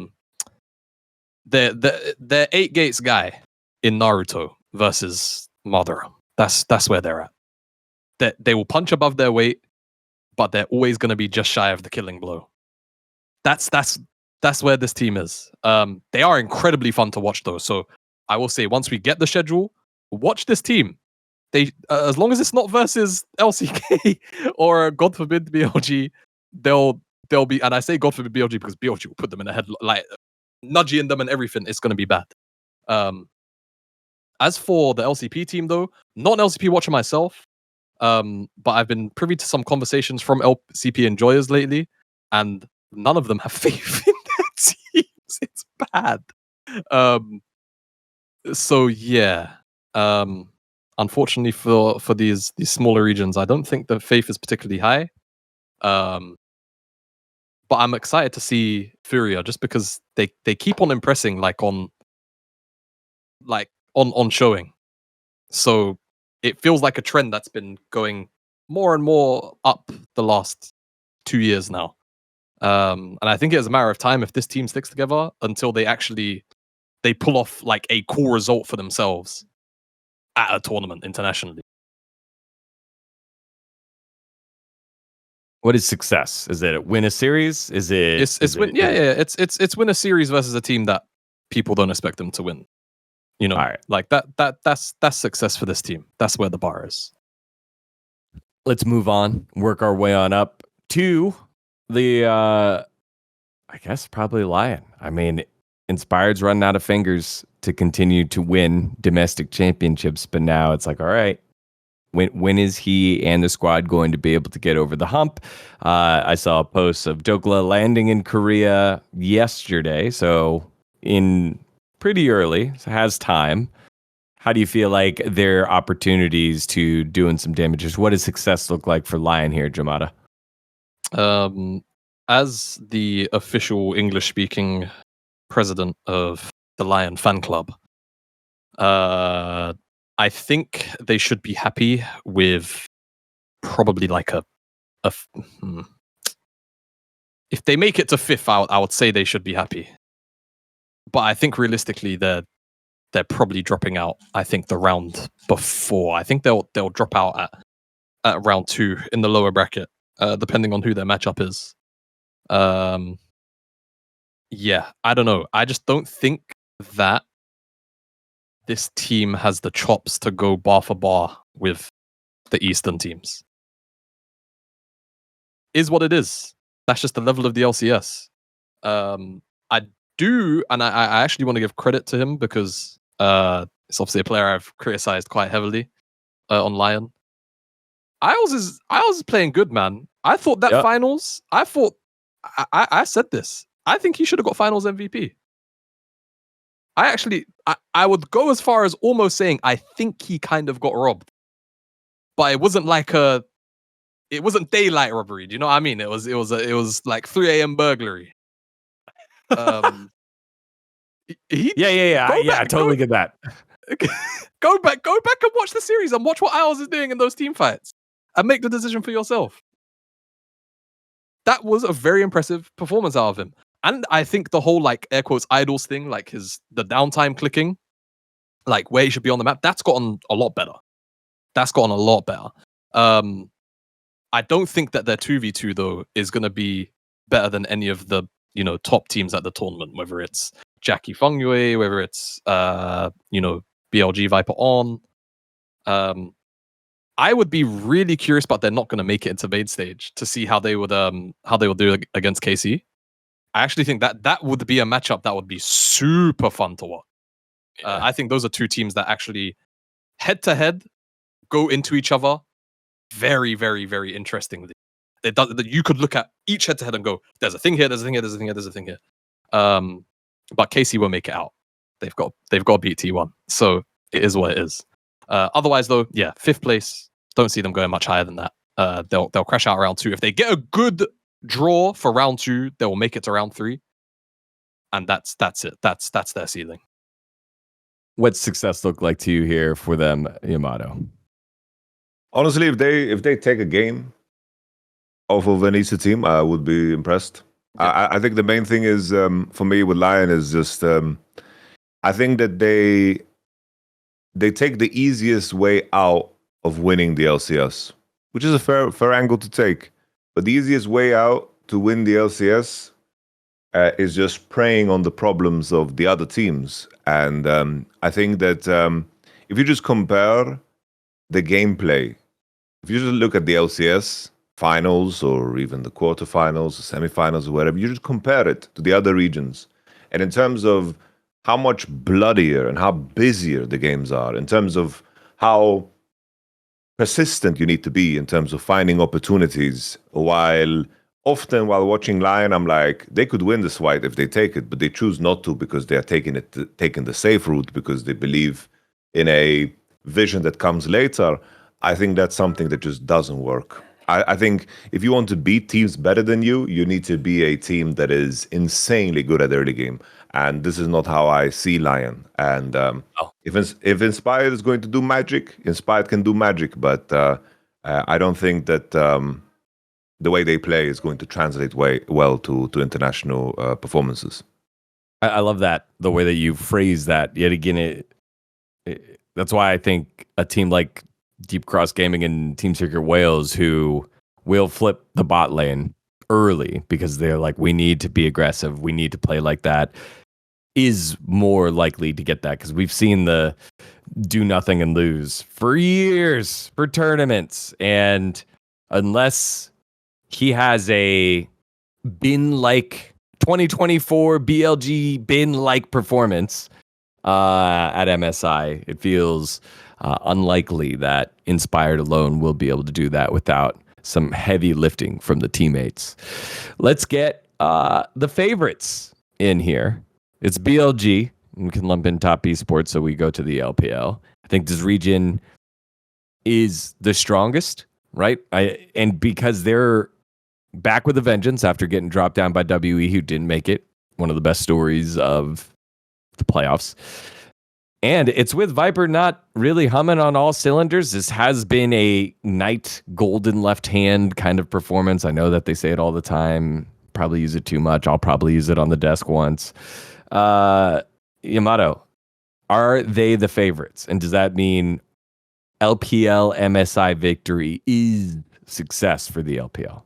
8 gates guy in Naruto versus Madara. That's where they're at. They will punch above their weight, but they're always going to be just shy of the killing blow. That's where this team is. They are incredibly fun to watch though. So I will say, once we get the schedule, watch this team. They as long as it's not versus LCK or God forbid BLG, they'll be. And I say God forbid BLG because BLG will put them in a head, like nudging them and everything. It's going to be bad. As for the LCP team though, not an LCP watcher myself, but I've been privy to some conversations from LCP enjoyers lately, and none of them have faith in their teams. It's bad. So yeah. Unfortunately for these smaller regions, I don't think the faith is particularly high. But I'm excited to see Furia just because they keep on impressing on showing. So it feels like a trend that's been going more and more up the last 2 years now. And I think it's a matter of time if this team sticks together until they pull off like a cool result for themselves at a tournament internationally. What is success? Is it win a series? Is it? It's win a series versus a team that people don't expect them to win. All right. Like that's success for this team. That's where the bar is. Let's move on. Work our way on up to the I guess probably Lion. I mean, Inspired's running out of fingers to continue to win domestic championships, but now it's like, all right, when is he and the squad going to be able to get over the hump? I saw a post of Dokla landing in Korea yesterday, so in pretty early, so has time. How do you feel like their opportunities to doing some damages? What does success look like for Lion here, Yamato? As the official English-speaking president of the Lion fan club, I think they should be happy with probably like if they make it to 5th, I would say they should be happy. But I think realistically, they're probably dropping out. I think the round before. I think they'll drop out at round 2 in the lower bracket, depending on who their matchup is. Yeah, I don't know. I just don't think that this team has the chops to go bar for bar with the Eastern teams. Is what it is. That's just the level of the LCS. I do, and I actually want to give credit to him because it's obviously a player I've criticized quite heavily on Lion. Isles is playing good, man. I thought that finals. I said this. I think he should have got finals MVP. I would go as far as almost saying I think he kind of got robbed, but it wasn't like it wasn't daylight robbery. Do you know what I mean? It was like 3 a.m. burglary. I totally get that. Go back and watch the series and watch what Isles is doing in those team fights and make the decision for yourself. That was a very impressive performance out of him. And I think the whole like air quotes idols thing, like the downtime clicking, like where he should be on the map, that's gotten a lot better. I don't think that their 2v2 though is going to be better than any of the top teams at the tournament, whether it's Jackie Fengyue, whether it's BLG Viper on. I would be really curious, but they're not going to make it into main stage to see how they would do against KC. I actually think that would be a matchup that would be super fun to watch. I think those are two teams that actually head to head go into each other very, very, very interestingly. You could look at each head to head and go, "There's a thing here. There's a thing here. There's a thing here. There's a thing here." But KC will make it out. They've got to beat T1, so it is what it is. Otherwise, though, yeah, 5th place. Don't see them going much higher than that. They'll crash out round 2. If they get a good draw for round 2, they will make it to round 3, and that's it. That's their ceiling. What's success look like to you here for them, Yamato? Honestly, if they take a game off of an Easter team, I would be impressed. Yeah. I think the main thing is for me with Lion is just I think that they take the easiest way out of winning the LCS, which is a fair angle to take. But the easiest way out to win the LCS is just preying on the problems of the other teams. And I think that if you just compare the gameplay, if you just look at the LCS finals or even the quarterfinals, the semifinals, or whatever, you just compare it to the other regions. And in terms of how much bloodier and how busier the games are, in terms of how persistent you need to be in terms of finding opportunities, while watching Lion, I'm like, they could win this fight if they take it, but they choose not to because they are taking the safe route because they believe in a vision that comes later. I think that's something that just doesn't work. I think if you want to beat teams better than you need to be a team that is insanely good at early game. And this is not how I see Lion. And if Inspired is going to do magic, Inspired can do magic. But I don't think that the way they play is going to translate well to international performances. I love that, the way that you phrase that. Yet again, that's why I think a team like Deep Cross Gaming and Team Secret Wales, who will flip the bot lane early because they're like, we need to be aggressive, we need to play like that, is more likely to get that, because we've seen the do nothing and lose for years for tournaments. And unless he has a bin-like 2024 BLG bin-like performance at MSI, it feels unlikely that Inspired alone will be able to do that without some heavy lifting from the teammates. Let's get the favorites in here. It's BLG. We can lump in top esports, so we go to the LPL. I think this region is the strongest, right? And because they're back with a vengeance after getting dropped down by WE, who didn't make it. One of the best stories of the playoffs. And it's with Viper not really humming on all cylinders. This has been a Knight golden left hand kind of performance. I know that they say it all the time. Probably use it too much. I'll probably use it on the desk once. Yamato, are they the favorites? And does that mean LPL MSI victory is success for the LPL?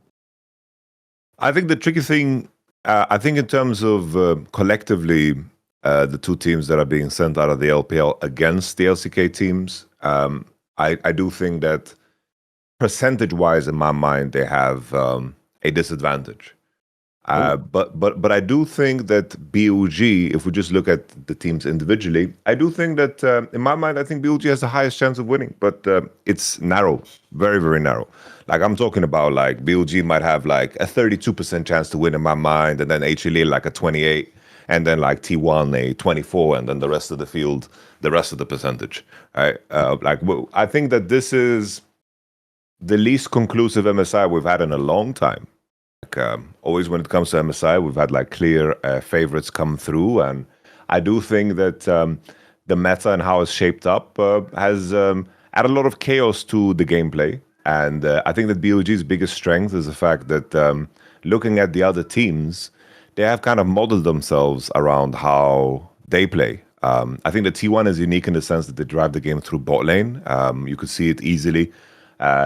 I think the tricky thing, I think in terms of collectively, the two teams that are being sent out of the LPL against the LCK teams, I do think that percentage-wise, in my mind, they have a disadvantage. But I do think that BLG, if we just look at the teams individually, I do think that, in my mind, I think BLG has the highest chance of winning, but it's narrow, very, very narrow. Like, I'm talking about, like, BLG might have, like, a 32% chance to win in my mind, and then HLE, like, a 28, and then, like, T1, a 24, and then the rest of the field, the rest of the percentage. Right? I think that this is the least conclusive MSI we've had in a long time. Always when it comes to MSI, we've had like clear favorites come through, and I do think that the meta and how it's shaped up has added a lot of chaos to the gameplay. And I think that BLG's biggest strength is the fact that looking at the other teams, they have kind of modeled themselves around how they play. I think that T1 is unique in the sense that they drive the game through bot lane. You could see it easily.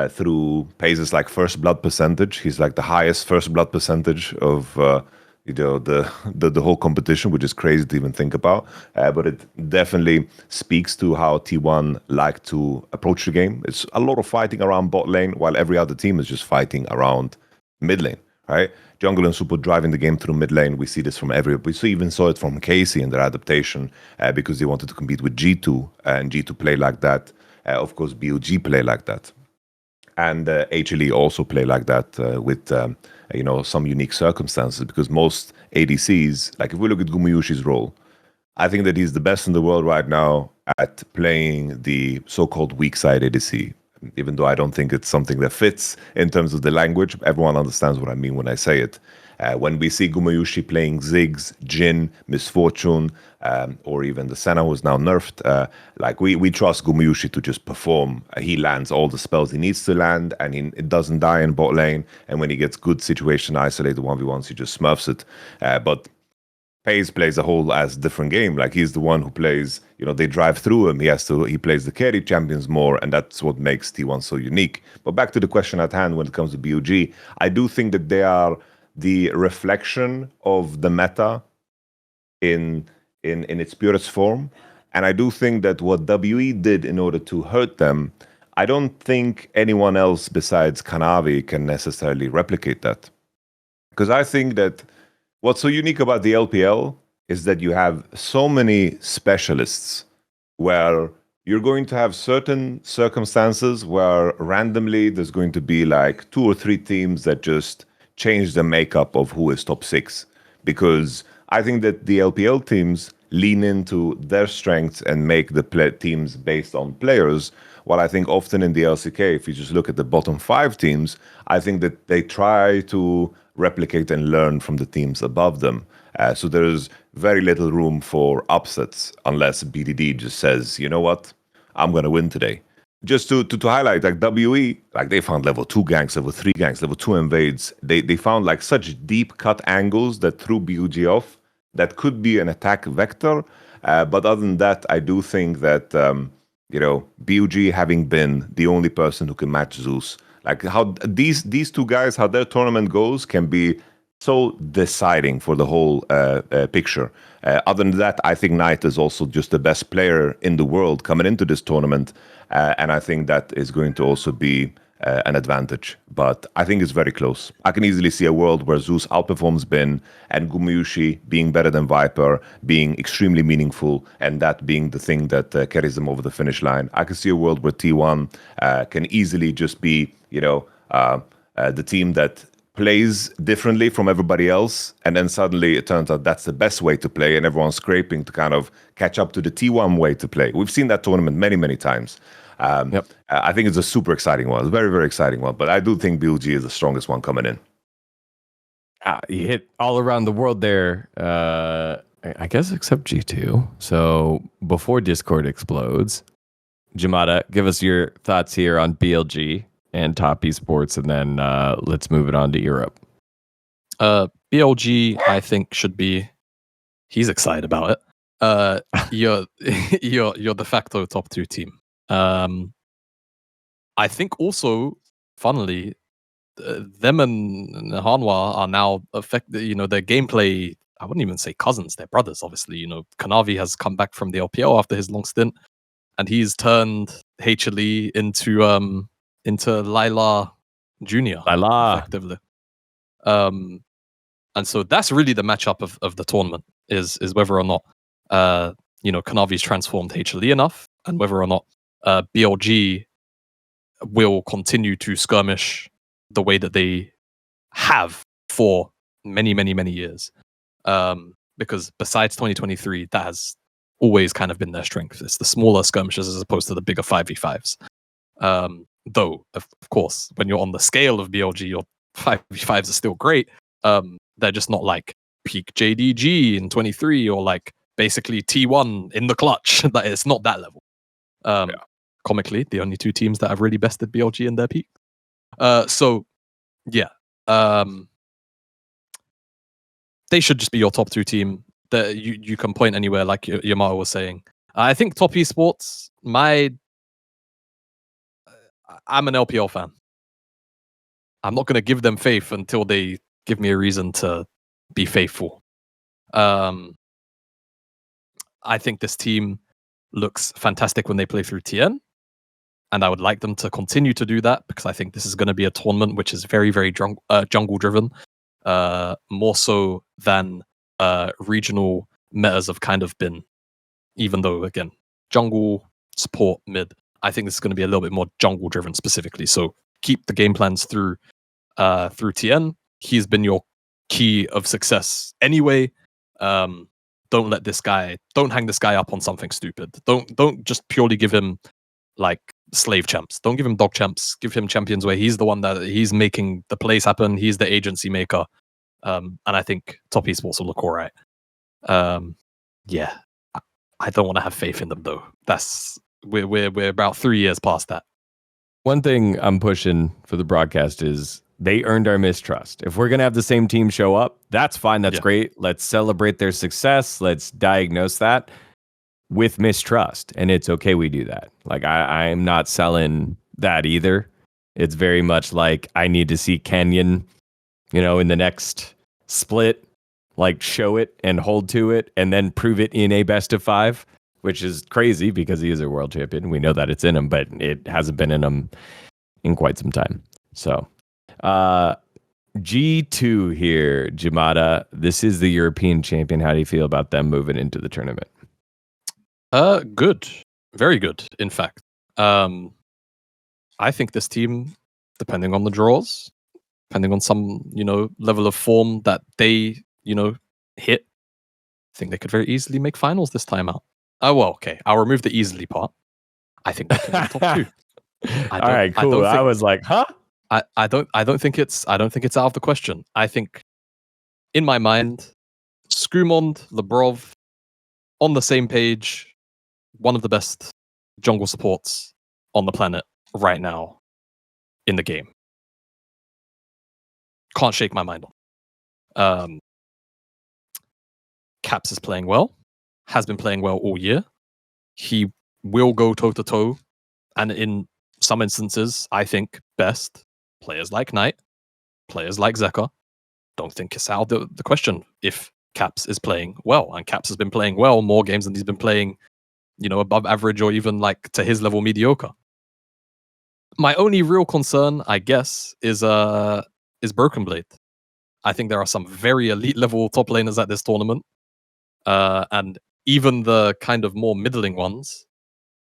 Through Paze's like first blood percentage. He's like the highest first blood percentage of the whole competition, which is crazy to even think about. But it definitely speaks to how T1 like to approach the game. It's a lot of fighting around bot lane, while every other team is just fighting around mid lane, right? Jungle and Super driving the game through mid lane. We see this from even saw it from Casey in their adaptation because they wanted to compete with G2 and G2 play like that. Of course, BOG play like that. And HLE also play like that with some unique circumstances, because most ADCs, like if we look at Gumuyushi's role, I think that he's the best in the world right now at playing the so-called weak side ADC, even though I don't think it's something that fits in terms of the language. Everyone understands what I mean when I say it. When we see Gumayushi playing Ziggs, Jin, Misfortune, or even the Senna who's now nerfed, we trust Gumayushi to just perform. He lands all the spells he needs to land, and it doesn't die in bot lane. And when he gets good situation isolated 1v1s, he just smurfs it. But FaZe plays a whole as different game. Like, he's the one who plays, they drive through him. He plays the carry champions more, and that's what makes T1 so unique. But back to the question at hand when it comes to BOG, I do think that they are the reflection of the meta in its purest form. And I do think that what WE did in order to hurt them, I don't think anyone else besides Kanavi can necessarily replicate that. Because I think that what's so unique about the LPL is that you have so many specialists where you're going to have certain circumstances where randomly there's going to be like 2 or 3 teams that just change the makeup of who is top 6. Because I think that the LPL teams lean into their strengths and make the teams based on players. While I think often in the LCK, if you just look at the bottom 5 teams, I think that they try to replicate and learn from the teams above them. So there's very little room for upsets unless BDD just says, you know what, I'm going to win today. Just to highlight, like WE, like they found level 2 ganks, level 3 ganks, level 2 invades. They found like such deep cut angles that threw BUG off. That could be an attack vector. But other than that, I do think that, BUG having been the only person who can match Zeus, like how these 2 guys, how their tournament goes can be so deciding for the whole picture. Other than that, I think Knight is also just the best player in the world coming into this tournament. And I think that is going to also be an advantage. But I think it's very close. I can easily see a world where Zeus outperforms Bin and Gumuyushi being better than Viper, being extremely meaningful, and that being the thing that carries them over the finish line. I can see a world where T1 can easily just be, the team that plays differently from everybody else, and then suddenly it turns out that's the best way to play, and everyone's scraping to kind of catch up to the T1 way to play. We've seen that tournament many, many times. I think it's a super exciting one. It's a very, very exciting one. But I do think BLG is the strongest one coming in. You hit all around the world there, I guess, except G2. So before Discord explodes, Yamato, give us your thoughts here on BLG and top esports, and then let's move it on to Europe. BLG, I think, should be. He's excited about it. You're de facto top 2 team. I think also, funnily, them and Hanwha are now affected. Their gameplay. I wouldn't even say cousins; they're brothers. Obviously, Kanavi has come back from the LPL after his long stint, and he's turned HLE into Lila Junior, effectively. And so that's really the matchup of the tournament is whether or not Kanavi's transformed HLE enough, and whether or not BLG will continue to skirmish the way that they have for many, many, many years. Because besides 2023, that has always kind of been their strength. It's the smaller skirmishes as opposed to the bigger 5v5s. Though, of course, when you're on the scale of BLG, your 5v5s are still great. They're just not like peak JDG in 23 or like basically T1 in the clutch. It's not that level. Comically, the only 2 teams that have really bested BLG in their peak. They should just be your top 2 team. That you can point anywhere, like Yamato was saying. I think top esports, I'm an LPL fan. I'm not going to give them faith until they give me a reason to be faithful. I think this team looks fantastic when they play through TN, and I would like them to continue to do that because I think this is going to be a tournament which is very, very jungle driven, more so than regional metas have kind of been. Even though, again, jungle, support, mid, I think this is going to be a little bit more jungle driven specifically. So keep the game plans through TN. He's been your key of success anyway. Don't hang this guy up on something stupid. Don't just purely give him like slave champs. Don't give him dog champs. Give him champions where he's the one that he's making the plays happen. He's the agency maker. And I think top esports will look all right. Yeah. I don't want to have faith in them though. We're about 3 years past that. One thing I'm pushing for the broadcast is they earned our mistrust. If we're gonna have the same team show up, that's fine. That's great. Let's celebrate their success. Let's diagnose that with mistrust, and it's okay we do that. Like I'm not selling that either. It's very much like I need to see Kenyon, in the next split. Like show it and hold to it and then prove it in a best of 5, which is crazy because he is a world champion. We know that it's in him, but it hasn't been in him in quite some time. So G2 here, Yamato. This is the European champion. How do you feel about them moving into the tournament? Good. Very good, in fact. I think this team, depending on the draws, depending on some, level of form that they hit, I think they could very easily make finals this time out. Oh, well, okay. I'll remove the easily part. I think they can be top 2. All right, cool. I was like, huh? I don't think it's out of the question. I think in my mind, Skumond, Lebrov, on the same page, one of the best jungle supports on the planet right now in the game. Can't shake my mind on. Caps is playing well, has been playing well all year. He will go toe-to-toe, and in some instances, I think best players like Knight, players like Zeka. Don't think it's out of the question if Caps is playing well, and Caps has been playing well more games than he's been playing, above average or even like to his level mediocre. My only real concern, I guess, is Broken Blade. I think there are some very elite level top laners at this tournament. And even the kind of more middling ones,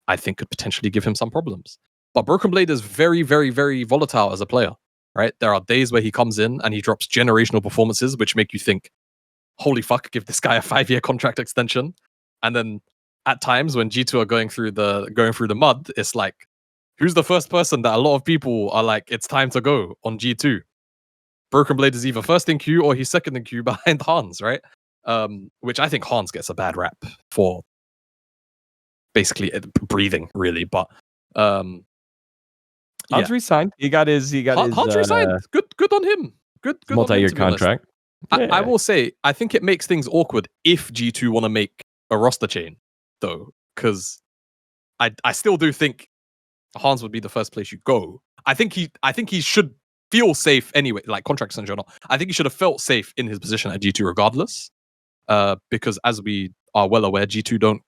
I think could potentially give him some problems. But Broken Blade is very, very, very volatile as a player, right? There are days where he comes in and he drops generational performances, which make you think, holy fuck, give this guy a 5-year contract extension. And then at times when G2 are going through the mud, it's like, who's the first person that a lot of people are like, it's time to go on G2? Broken Blade is either first in queue or he's second in queue behind Hans, right? Which I think Hans gets a bad rap for basically breathing, really. But Hans resigned. He got his Hans resigned. Good on him. Good multi-year contract. Yeah. I will say, I think it makes things awkward if G2 want to make a roster chain, though, because I still do think Hans would be the first place you go. I think he should feel safe anyway, like contract extension or not. I think he should have felt safe in his position at G2 regardless. Because as we are well aware, G2 don't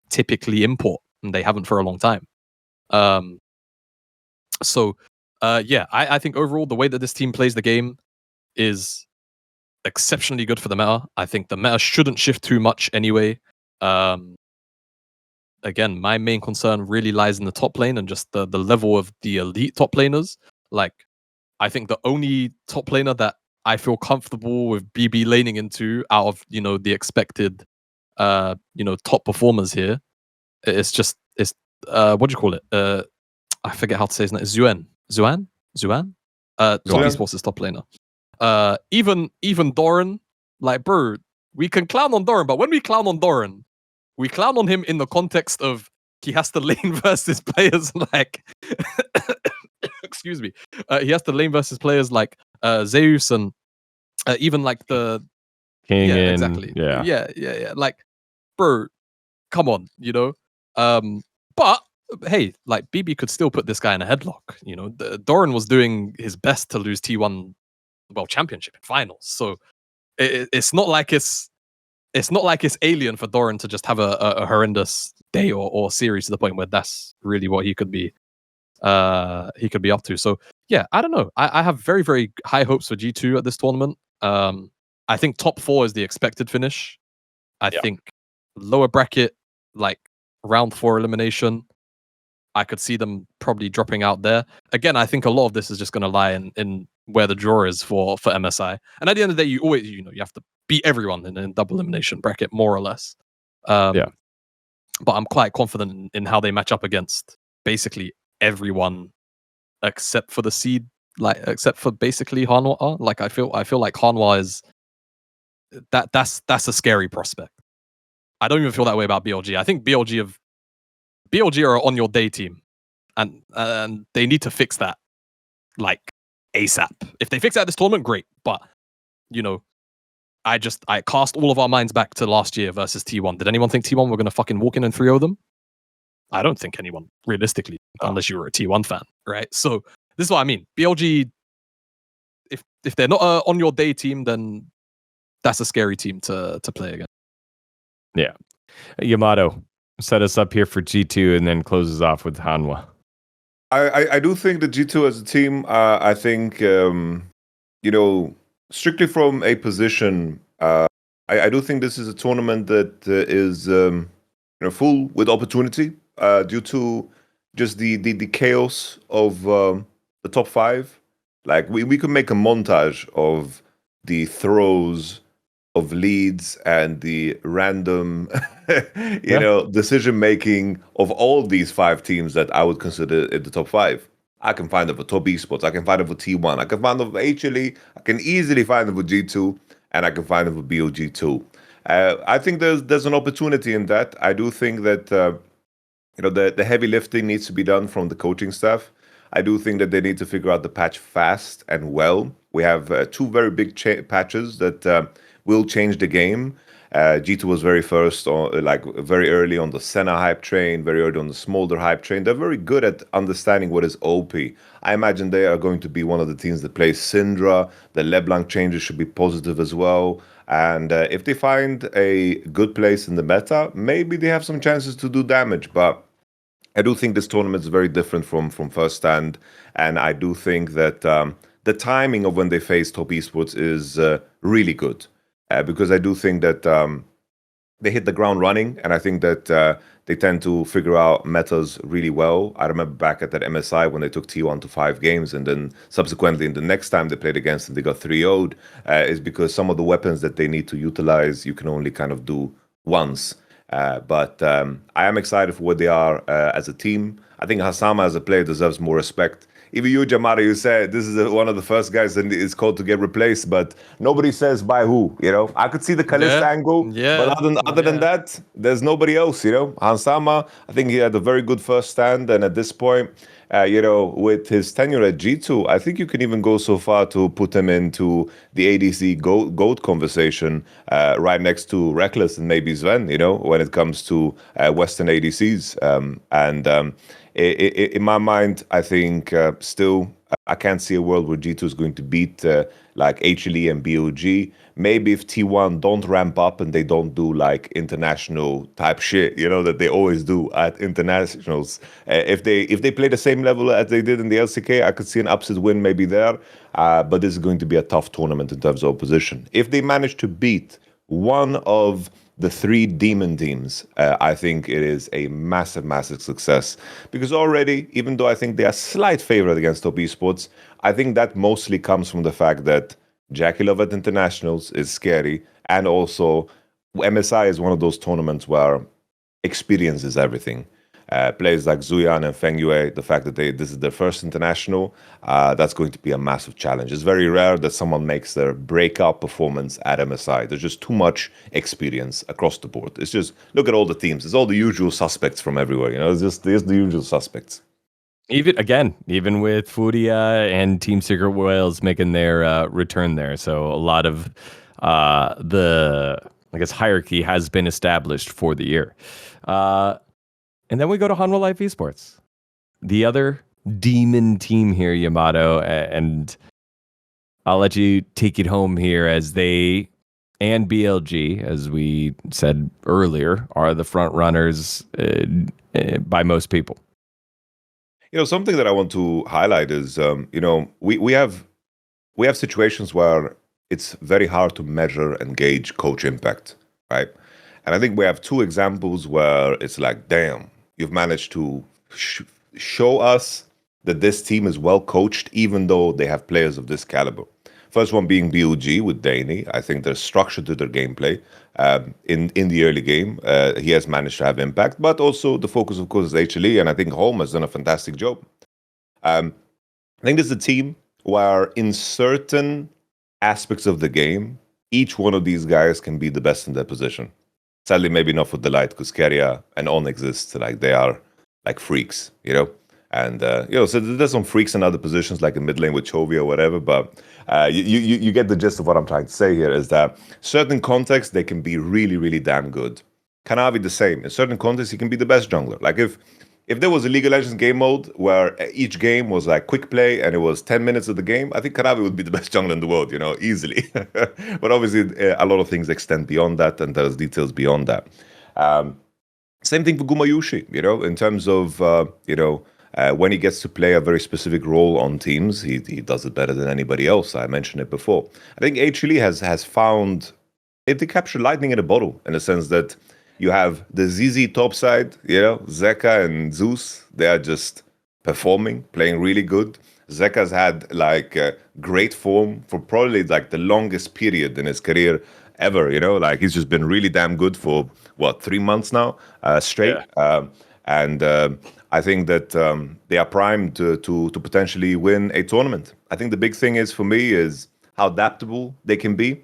typically import, and they haven't for a long time. I think overall the way that this team plays the game is exceptionally good for the meta. I think the meta shouldn't shift too much anyway. Again, my main concern really lies in the top lane and just the level of the elite top laners. Like, I think the only top laner that I feel comfortable with BB laning into out of the expected top performers here, it's what do you call it? I forget how to say his name. Zuan. Top esports' top laner. Even Doran, like, bro, we can clown on Doran, but when we clown on Doran, we clown on him in the context of he has to lane versus players like excuse me. He has to lane versus players like Zeus and even like the King. Yeah, exactly. Yeah. Like, bro, come on, But hey, like BB could still put this guy in a headlock. Doran was doing his best to lose T1 championship in finals. So it's not like it's not like it's alien for Doran to just have a horrendous day or series to the point where that's really what he could be up to. So yeah, I don't know. I have very, very high hopes for G2 at this tournament. I think top 4 is the expected finish. I think lower bracket, like round 4 elimination, I could see them probably dropping out there. Again, I think a lot of this is just going to lie in where the draw is for MSI. And at the end of the day, you always, you have to beat everyone in a double elimination bracket, more or less. But I'm quite confident in how they match up against basically everyone except for the seed, like except for basically Hanwha. Like I feel like Hanwha is that's a scary prospect. I don't even feel that way about BLG. I think BLG are on your day team, and they need to fix that like ASAP. If they fix that this tournament, great. But I cast all of our minds back to last year versus T1. Did anyone think T1 were going to fucking walk in and 3-0 them? I don't think anyone, realistically, unless you were a T1 fan, right? So this is what I mean. BLG, if they're not on your day team, then that's a scary team to play against. Yeah. Yamato, set us up here for G2 and then closes off with Hanwha. I do think that G2 as a team, I think, strictly from a position, I do think this is a tournament that is full with opportunity due to just the chaos of the top 5. Like we could make a montage of the throws of leads and the random, decision making of all these 5 teams that I would consider in the top 5. I can find them for top esports. I can find them for T1. I can find them for HLE. I can easily find them for G2, and I can find them for BOG too. I think there's an opportunity in that. I do think that the heavy lifting needs to be done from the coaching staff. I do think that they need to figure out the patch fast and well. We have 2 very big patches that will change the game. G2 was very early on the Senna hype train, very early on the Smolder hype train. They're very good at understanding what is OP. I imagine they are going to be one of the teams that plays Syndra. The LeBlanc changes should be positive as well. And if they find a good place in the meta, maybe they have some chances to do damage. But I do think this tournament is very different from First Stand. And I do think that the timing of when they face top esports is really good. Because I do think that they hit the ground running, and I think that they tend to figure out metas really well. I remember back at that MSI when they took T1 to 5 games, and then subsequently in the next time they played against them, they got 3-0'd, is because some of the weapons that they need to utilize, you can only kind of do once. But I am excited for what they are as a team. I think Hasama as a player deserves more respect. Even you, Yamato, you said this is one of the first guys that is called to get replaced, but nobody says by who, I could see the Kalista angle, but other than that, there's nobody else, Hansama, I think he had a very good first stand, and at this point, with his tenure at G2, I think you can even go so far to put him into the ADC GOAT conversation right next to Reckless and maybe Sven, when it comes to Western ADCs. In my mind, I think still I can't see a world where G2 is going to beat like HLE and BOG. Maybe if T1 don't ramp up and they don't do like international type shit, that they always do at internationals. If they play the same level as they did in the LCK, I could see an upset win maybe there. But this is going to be a tough tournament in terms of opposition. If they manage to beat one of the 3 demon teams, I think it is a massive, massive success. Because already, even though I think they are slight favorite against top esports, I think that mostly comes from the fact that Jackie Love at internationals is scary, and also MSI is one of those tournaments where experience is everything. Players like Zuyan and Feng Yue, the fact that this is their first international, that's going to be a massive challenge. It's very rare that someone makes their breakout performance at MSI. There's just too much experience across the board. It's just, look at all the teams. It's all the usual suspects from everywhere. There's the usual suspects. Even with Furia and Team Secret Whales making their return there. So a lot of the, hierarchy has been established for the year. And then we go to Hanwha Life Esports, the other demon team here, Yamato, and I'll let you take it home here as they and BLG, as we said earlier, are the front runners by most people. Something that I want to highlight is, we have situations where it's very hard to measure and gauge coach impact, right? And I think we have two examples where it's like, damn, you've managed to show us that this team is well coached, even though they have players of this caliber. First one being BLG with Danny. I think there's structure to their gameplay. In the early game, he has managed to have impact, but also the focus, of course, is HLE, and I think Holm has done a fantastic job. I think this is a team where in certain aspects of the game, each one of these guys can be the best in their position. Sadly, maybe not for Delight, because Keria and On exist, like they are like freaks, And so there's some freaks in other positions, like in mid lane with Chovy or whatever. But you get the gist of what I'm trying to say here is that certain contexts they can be really, really damn good. Kanavi the same. In certain contexts, he can be the best jungler. Like if there was a League of Legends game mode where each game was like quick play and it was 10 minutes of the game, I think Kanavi would be the best jungler in the world, easily. But obviously, a lot of things extend beyond that, and there's details beyond that. Same thing for Gumayushi, in terms of when he gets to play a very specific role on teams, he does it better than anybody else. I mentioned it before. I think HLE has found it to capture lightning in a bottle, in the sense that you have the ZZ top side, Zeka and Zeus. They are just performing, playing really good. Zeka's had like great form for probably like the longest period in his career ever. Like he's just been really damn good for 3 months now straight. Yeah. I think that they are primed to potentially win a tournament. I think the big thing is for me is how adaptable they can be.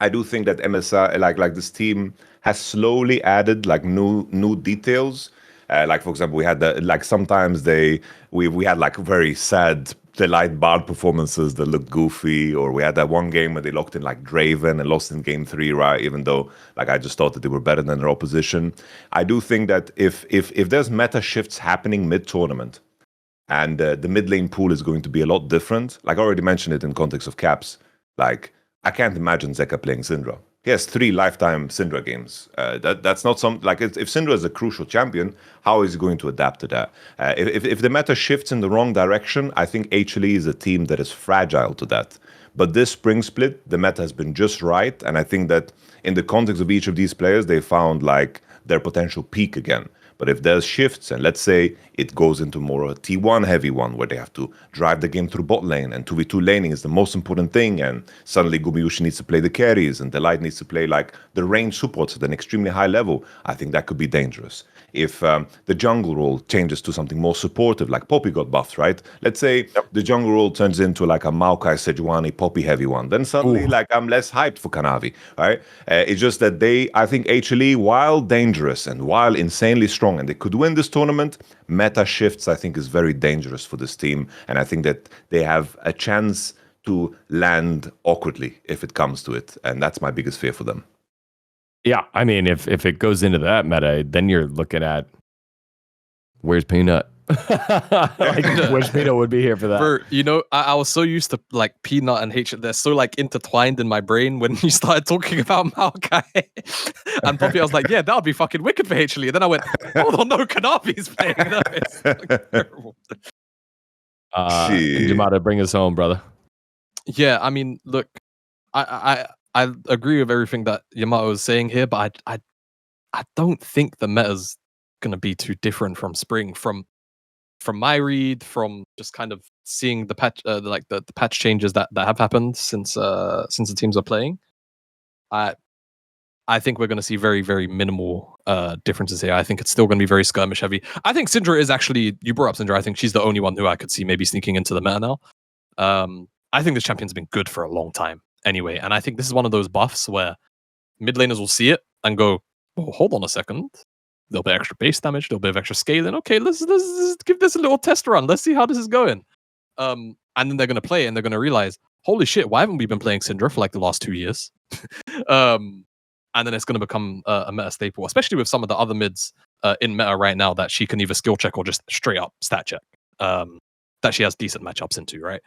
I do think that MSI, like this team, has slowly added like new details. Like for example, we had sometimes we had like very sad Delight Bard performances that looked goofy, or we had that one game where they locked in like Draven and lost in game 3, right? Even though like I just thought that they were better than their opposition. I do think that if there's meta shifts happening mid-tournament, and the mid lane pool is going to be a lot different, like I already mentioned it in context of caps, like I can't imagine Zeka playing Syndra. He has 3 lifetime Syndra games. That's not some like if Syndra is a crucial champion, how is he going to adapt to that? If the meta shifts in the wrong direction, I think HLE is a team that is fragile to that. But this spring split, the meta has been just right, and I think that in the context of each of these players, they found like their potential peak again. But if there's shifts, and let's say it goes into more a T1 heavy one, where they have to drive the game through bot lane, and 2v2 laning is the most important thing, and suddenly Gumayushi needs to play the carries, and Delight needs to play like the range supports at an extremely high level, I think that could be dangerous. If the jungle role changes to something more supportive, like Poppy got buffed, right? Let's say the jungle role turns into like a Maokai Sejuani Poppy heavy one, then suddenly like I'm less hyped for Kanavi, right? It's just that I think HLE, while dangerous and while insanely strong, and they could win this tournament, meta shifts I think is very dangerous for this team, and I think that they have a chance to land awkwardly if it comes to it, and that's my biggest fear for them. Yeah, I mean, if it goes into that meta, then you're looking at where's Peanut? Like, wish Peanut would be here for that. I was so used to like Peanut and H. They're so like intertwined in my brain when you started talking about Maokai and Poppy. I was like, yeah, that would be fucking wicked for HLE. And then I went, hold on, no, Kanavi's playing. It's terrible. Yamato, bring us home, brother. Yeah, I mean, look, I agree with everything that Yamato is saying here, but I don't think the meta's gonna be too different from spring. From my read, from just kind of seeing the patch, the patch changes that have happened since the teams are playing, I think we're going to see very, very minimal differences here. I think it's still going to be very skirmish heavy. I think Syndra is actually, you brought up Syndra, I think she's the only one who I could see maybe sneaking into the meta now. I think this champion's been good for a long time anyway, and I think this is one of those buffs where mid laners will see it and go, oh, hold on a second. There'll be extra base damage. There'll be extra scaling. Okay, let's give this a little test run. Let's see how this is going. And then they're going to play and they're going to realize, holy shit, why haven't we been playing Syndra for like the last 2 years? And then it's going to become a meta staple, especially with some of the other mids in meta right now that she can either skill check or just straight up stat check that she has decent matchups into, right?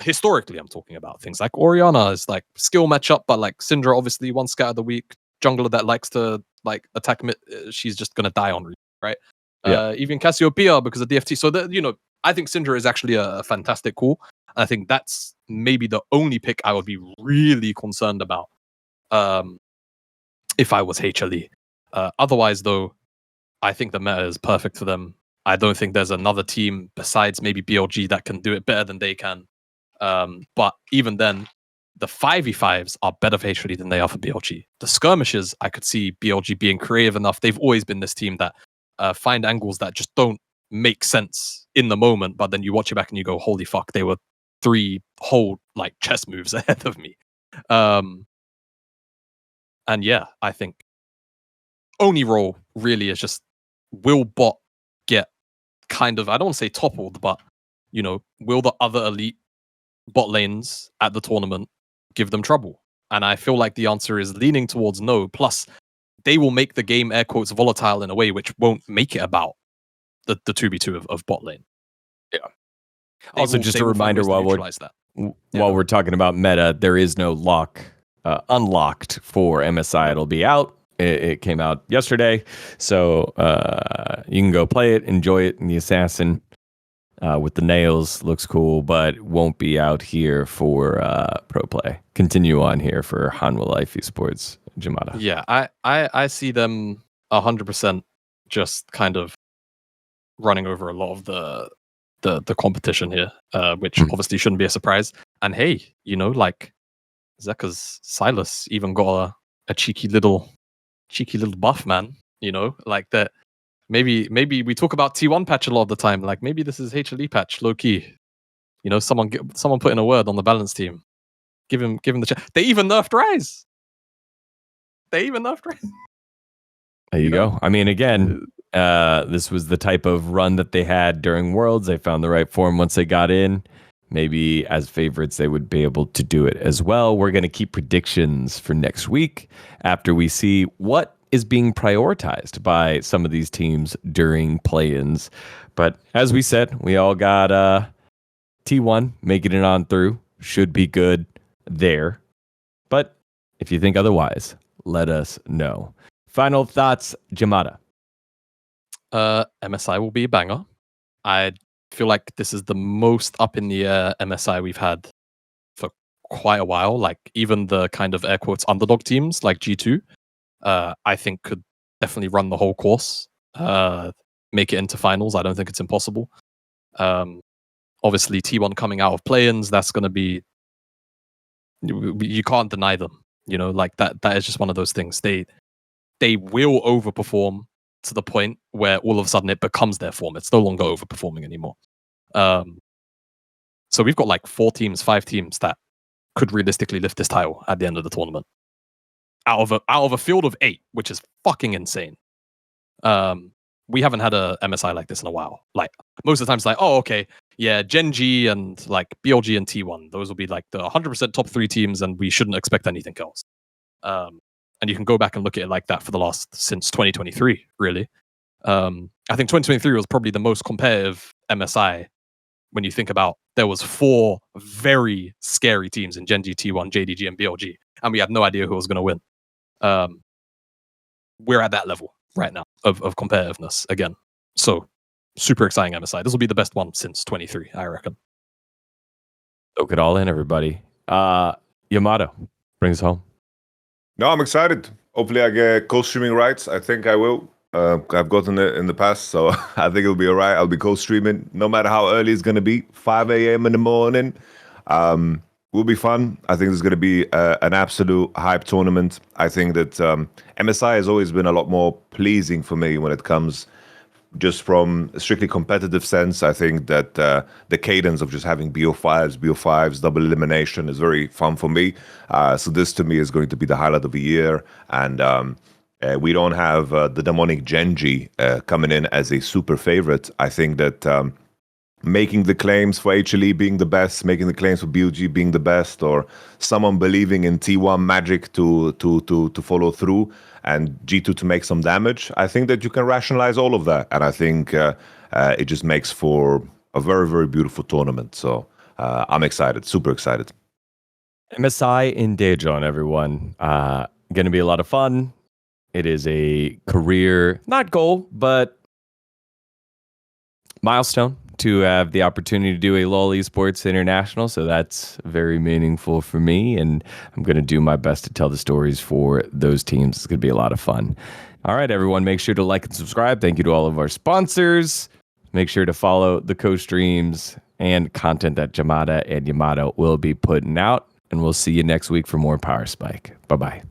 Historically, I'm talking about things like Orianna is like skill matchup, but like Syndra, obviously, one scatter of the week jungler that likes to like attack mid, she's just gonna die on, right? Even Cassiopeia because of DFT. So that, you know, I think Syndra is actually a fantastic call. I think that's maybe the only pick I would be really concerned about if I was HLE. Otherwise, though, I think the meta is perfect for them. I don't think there's another team besides maybe BLG that can do it better than they can. But even then, the 5v5s are better for HLE than they are for BLG. The skirmishes, I could see BLG being creative enough. They've always been this team that find angles that just don't make sense in the moment, but then you watch it back and you go, holy fuck, they were 3 whole like chess moves ahead of me. And yeah, I think only role really is just, will bot get kind of, I don't want to say toppled, but you know, will the other elite bot lanes at the tournament give them trouble? And I feel like the answer is leaning towards no. Plus, they will make the game air quotes volatile in a way which won't make it about the 2v2 of bot lane. Yeah. Also, just a reminder while we're talking about meta, there is no unlocked for MSI. It'll be out. It came out yesterday, so you can go play it, enjoy it. And the assassin with the nails looks cool, but won't be out here for pro play. Continue on here for Hanwha Life Esports, Yamato. Yeah, I see them 100% just kind of running over a lot of the competition here, which obviously shouldn't be a surprise. And hey, you know, like Zeka's Silas even got a cheeky little buff, man. You know, like that. Maybe we talk about T1 patch a lot of the time. Like maybe this is HLE patch, low key. You know, someone put in a word on the balance team. Give him the chance. They even nerfed Rise. There you go. I mean, again, this was the type of run that they had during Worlds. They found the right form once they got in. Maybe as favorites, they would be able to do it as well. We're going to keep predictions for next week after we see what is being prioritized by some of these teams during play-ins. But as we said, we all got T1 making it on through. Should be good there. But if you think otherwise, let us know. Final thoughts, Yamato. MSI will be a banger. I feel like this is the most up in the air MSI we've had for quite a while. Like even the kind of air quotes underdog teams like G2, I think could definitely run the whole course, make it into finals. I don't think it's impossible. Obviously T1 coming out of play-ins, that's going to be, you can't deny them. You know, like that is just one of those things. They will overperform to the point where all of a sudden it becomes their form. It's no longer overperforming anymore. So we've got like 5 teams that could realistically lift this title at the end of the tournament. Out of a field of 8, which is fucking insane. We haven't had a MSI like this in a while. Like most of the time it's like, oh, okay, yeah, Gen.G and like BLG and T1. Those will be like the 100% top 3 teams and we shouldn't expect anything else. And you can go back and look at it like that for since 2023, really. I think 2023 was probably the most competitive MSI when you think about there was 4 very scary teams in Gen.G, T1, JDG, and BLG, and we had no idea who was going to win. We're at that level right now of competitiveness again. So super exciting MSI. This will be the best one since 23, I reckon. Soak it all in, everybody. Yamato, bring us home. No, I'm excited. Hopefully I get co-streaming rights. I think I will. I've gotten it in the past, so I think it'll be all right. I'll be co-streaming, no matter how early it's going to be, 5 a.m. in the morning. Will be fun. I think it's going to be an absolute hype tournament. I think that MSI has always been a lot more pleasing for me when it comes just from a strictly competitive sense. I think that the cadence of just having BO5s, double elimination is very fun for me. So this to me is going to be the highlight of the year. And we don't have the demonic Gen.G coming in as a super favorite. I think that making the claims for HLE being the best, making the claims for BLG being the best, or someone believing in T1 magic to follow through and G2 to make some damage, I think that you can rationalize all of that. And I think it just makes for a very, very beautiful tournament. So I'm excited, super excited. MSI in Daejeon, everyone. Going to be a lot of fun. It is a career, not goal, but milestone to have the opportunity to do a LoL Esports International. So that's very meaningful for me. And I'm going to do my best to tell the stories for those teams. It's going to be a lot of fun. All right, everyone, make sure to like and subscribe. Thank you to all of our sponsors. Make sure to follow the co-streams and content that Jamada and Yamato will be putting out. And we'll see you next week for more Power Spike. Bye-bye.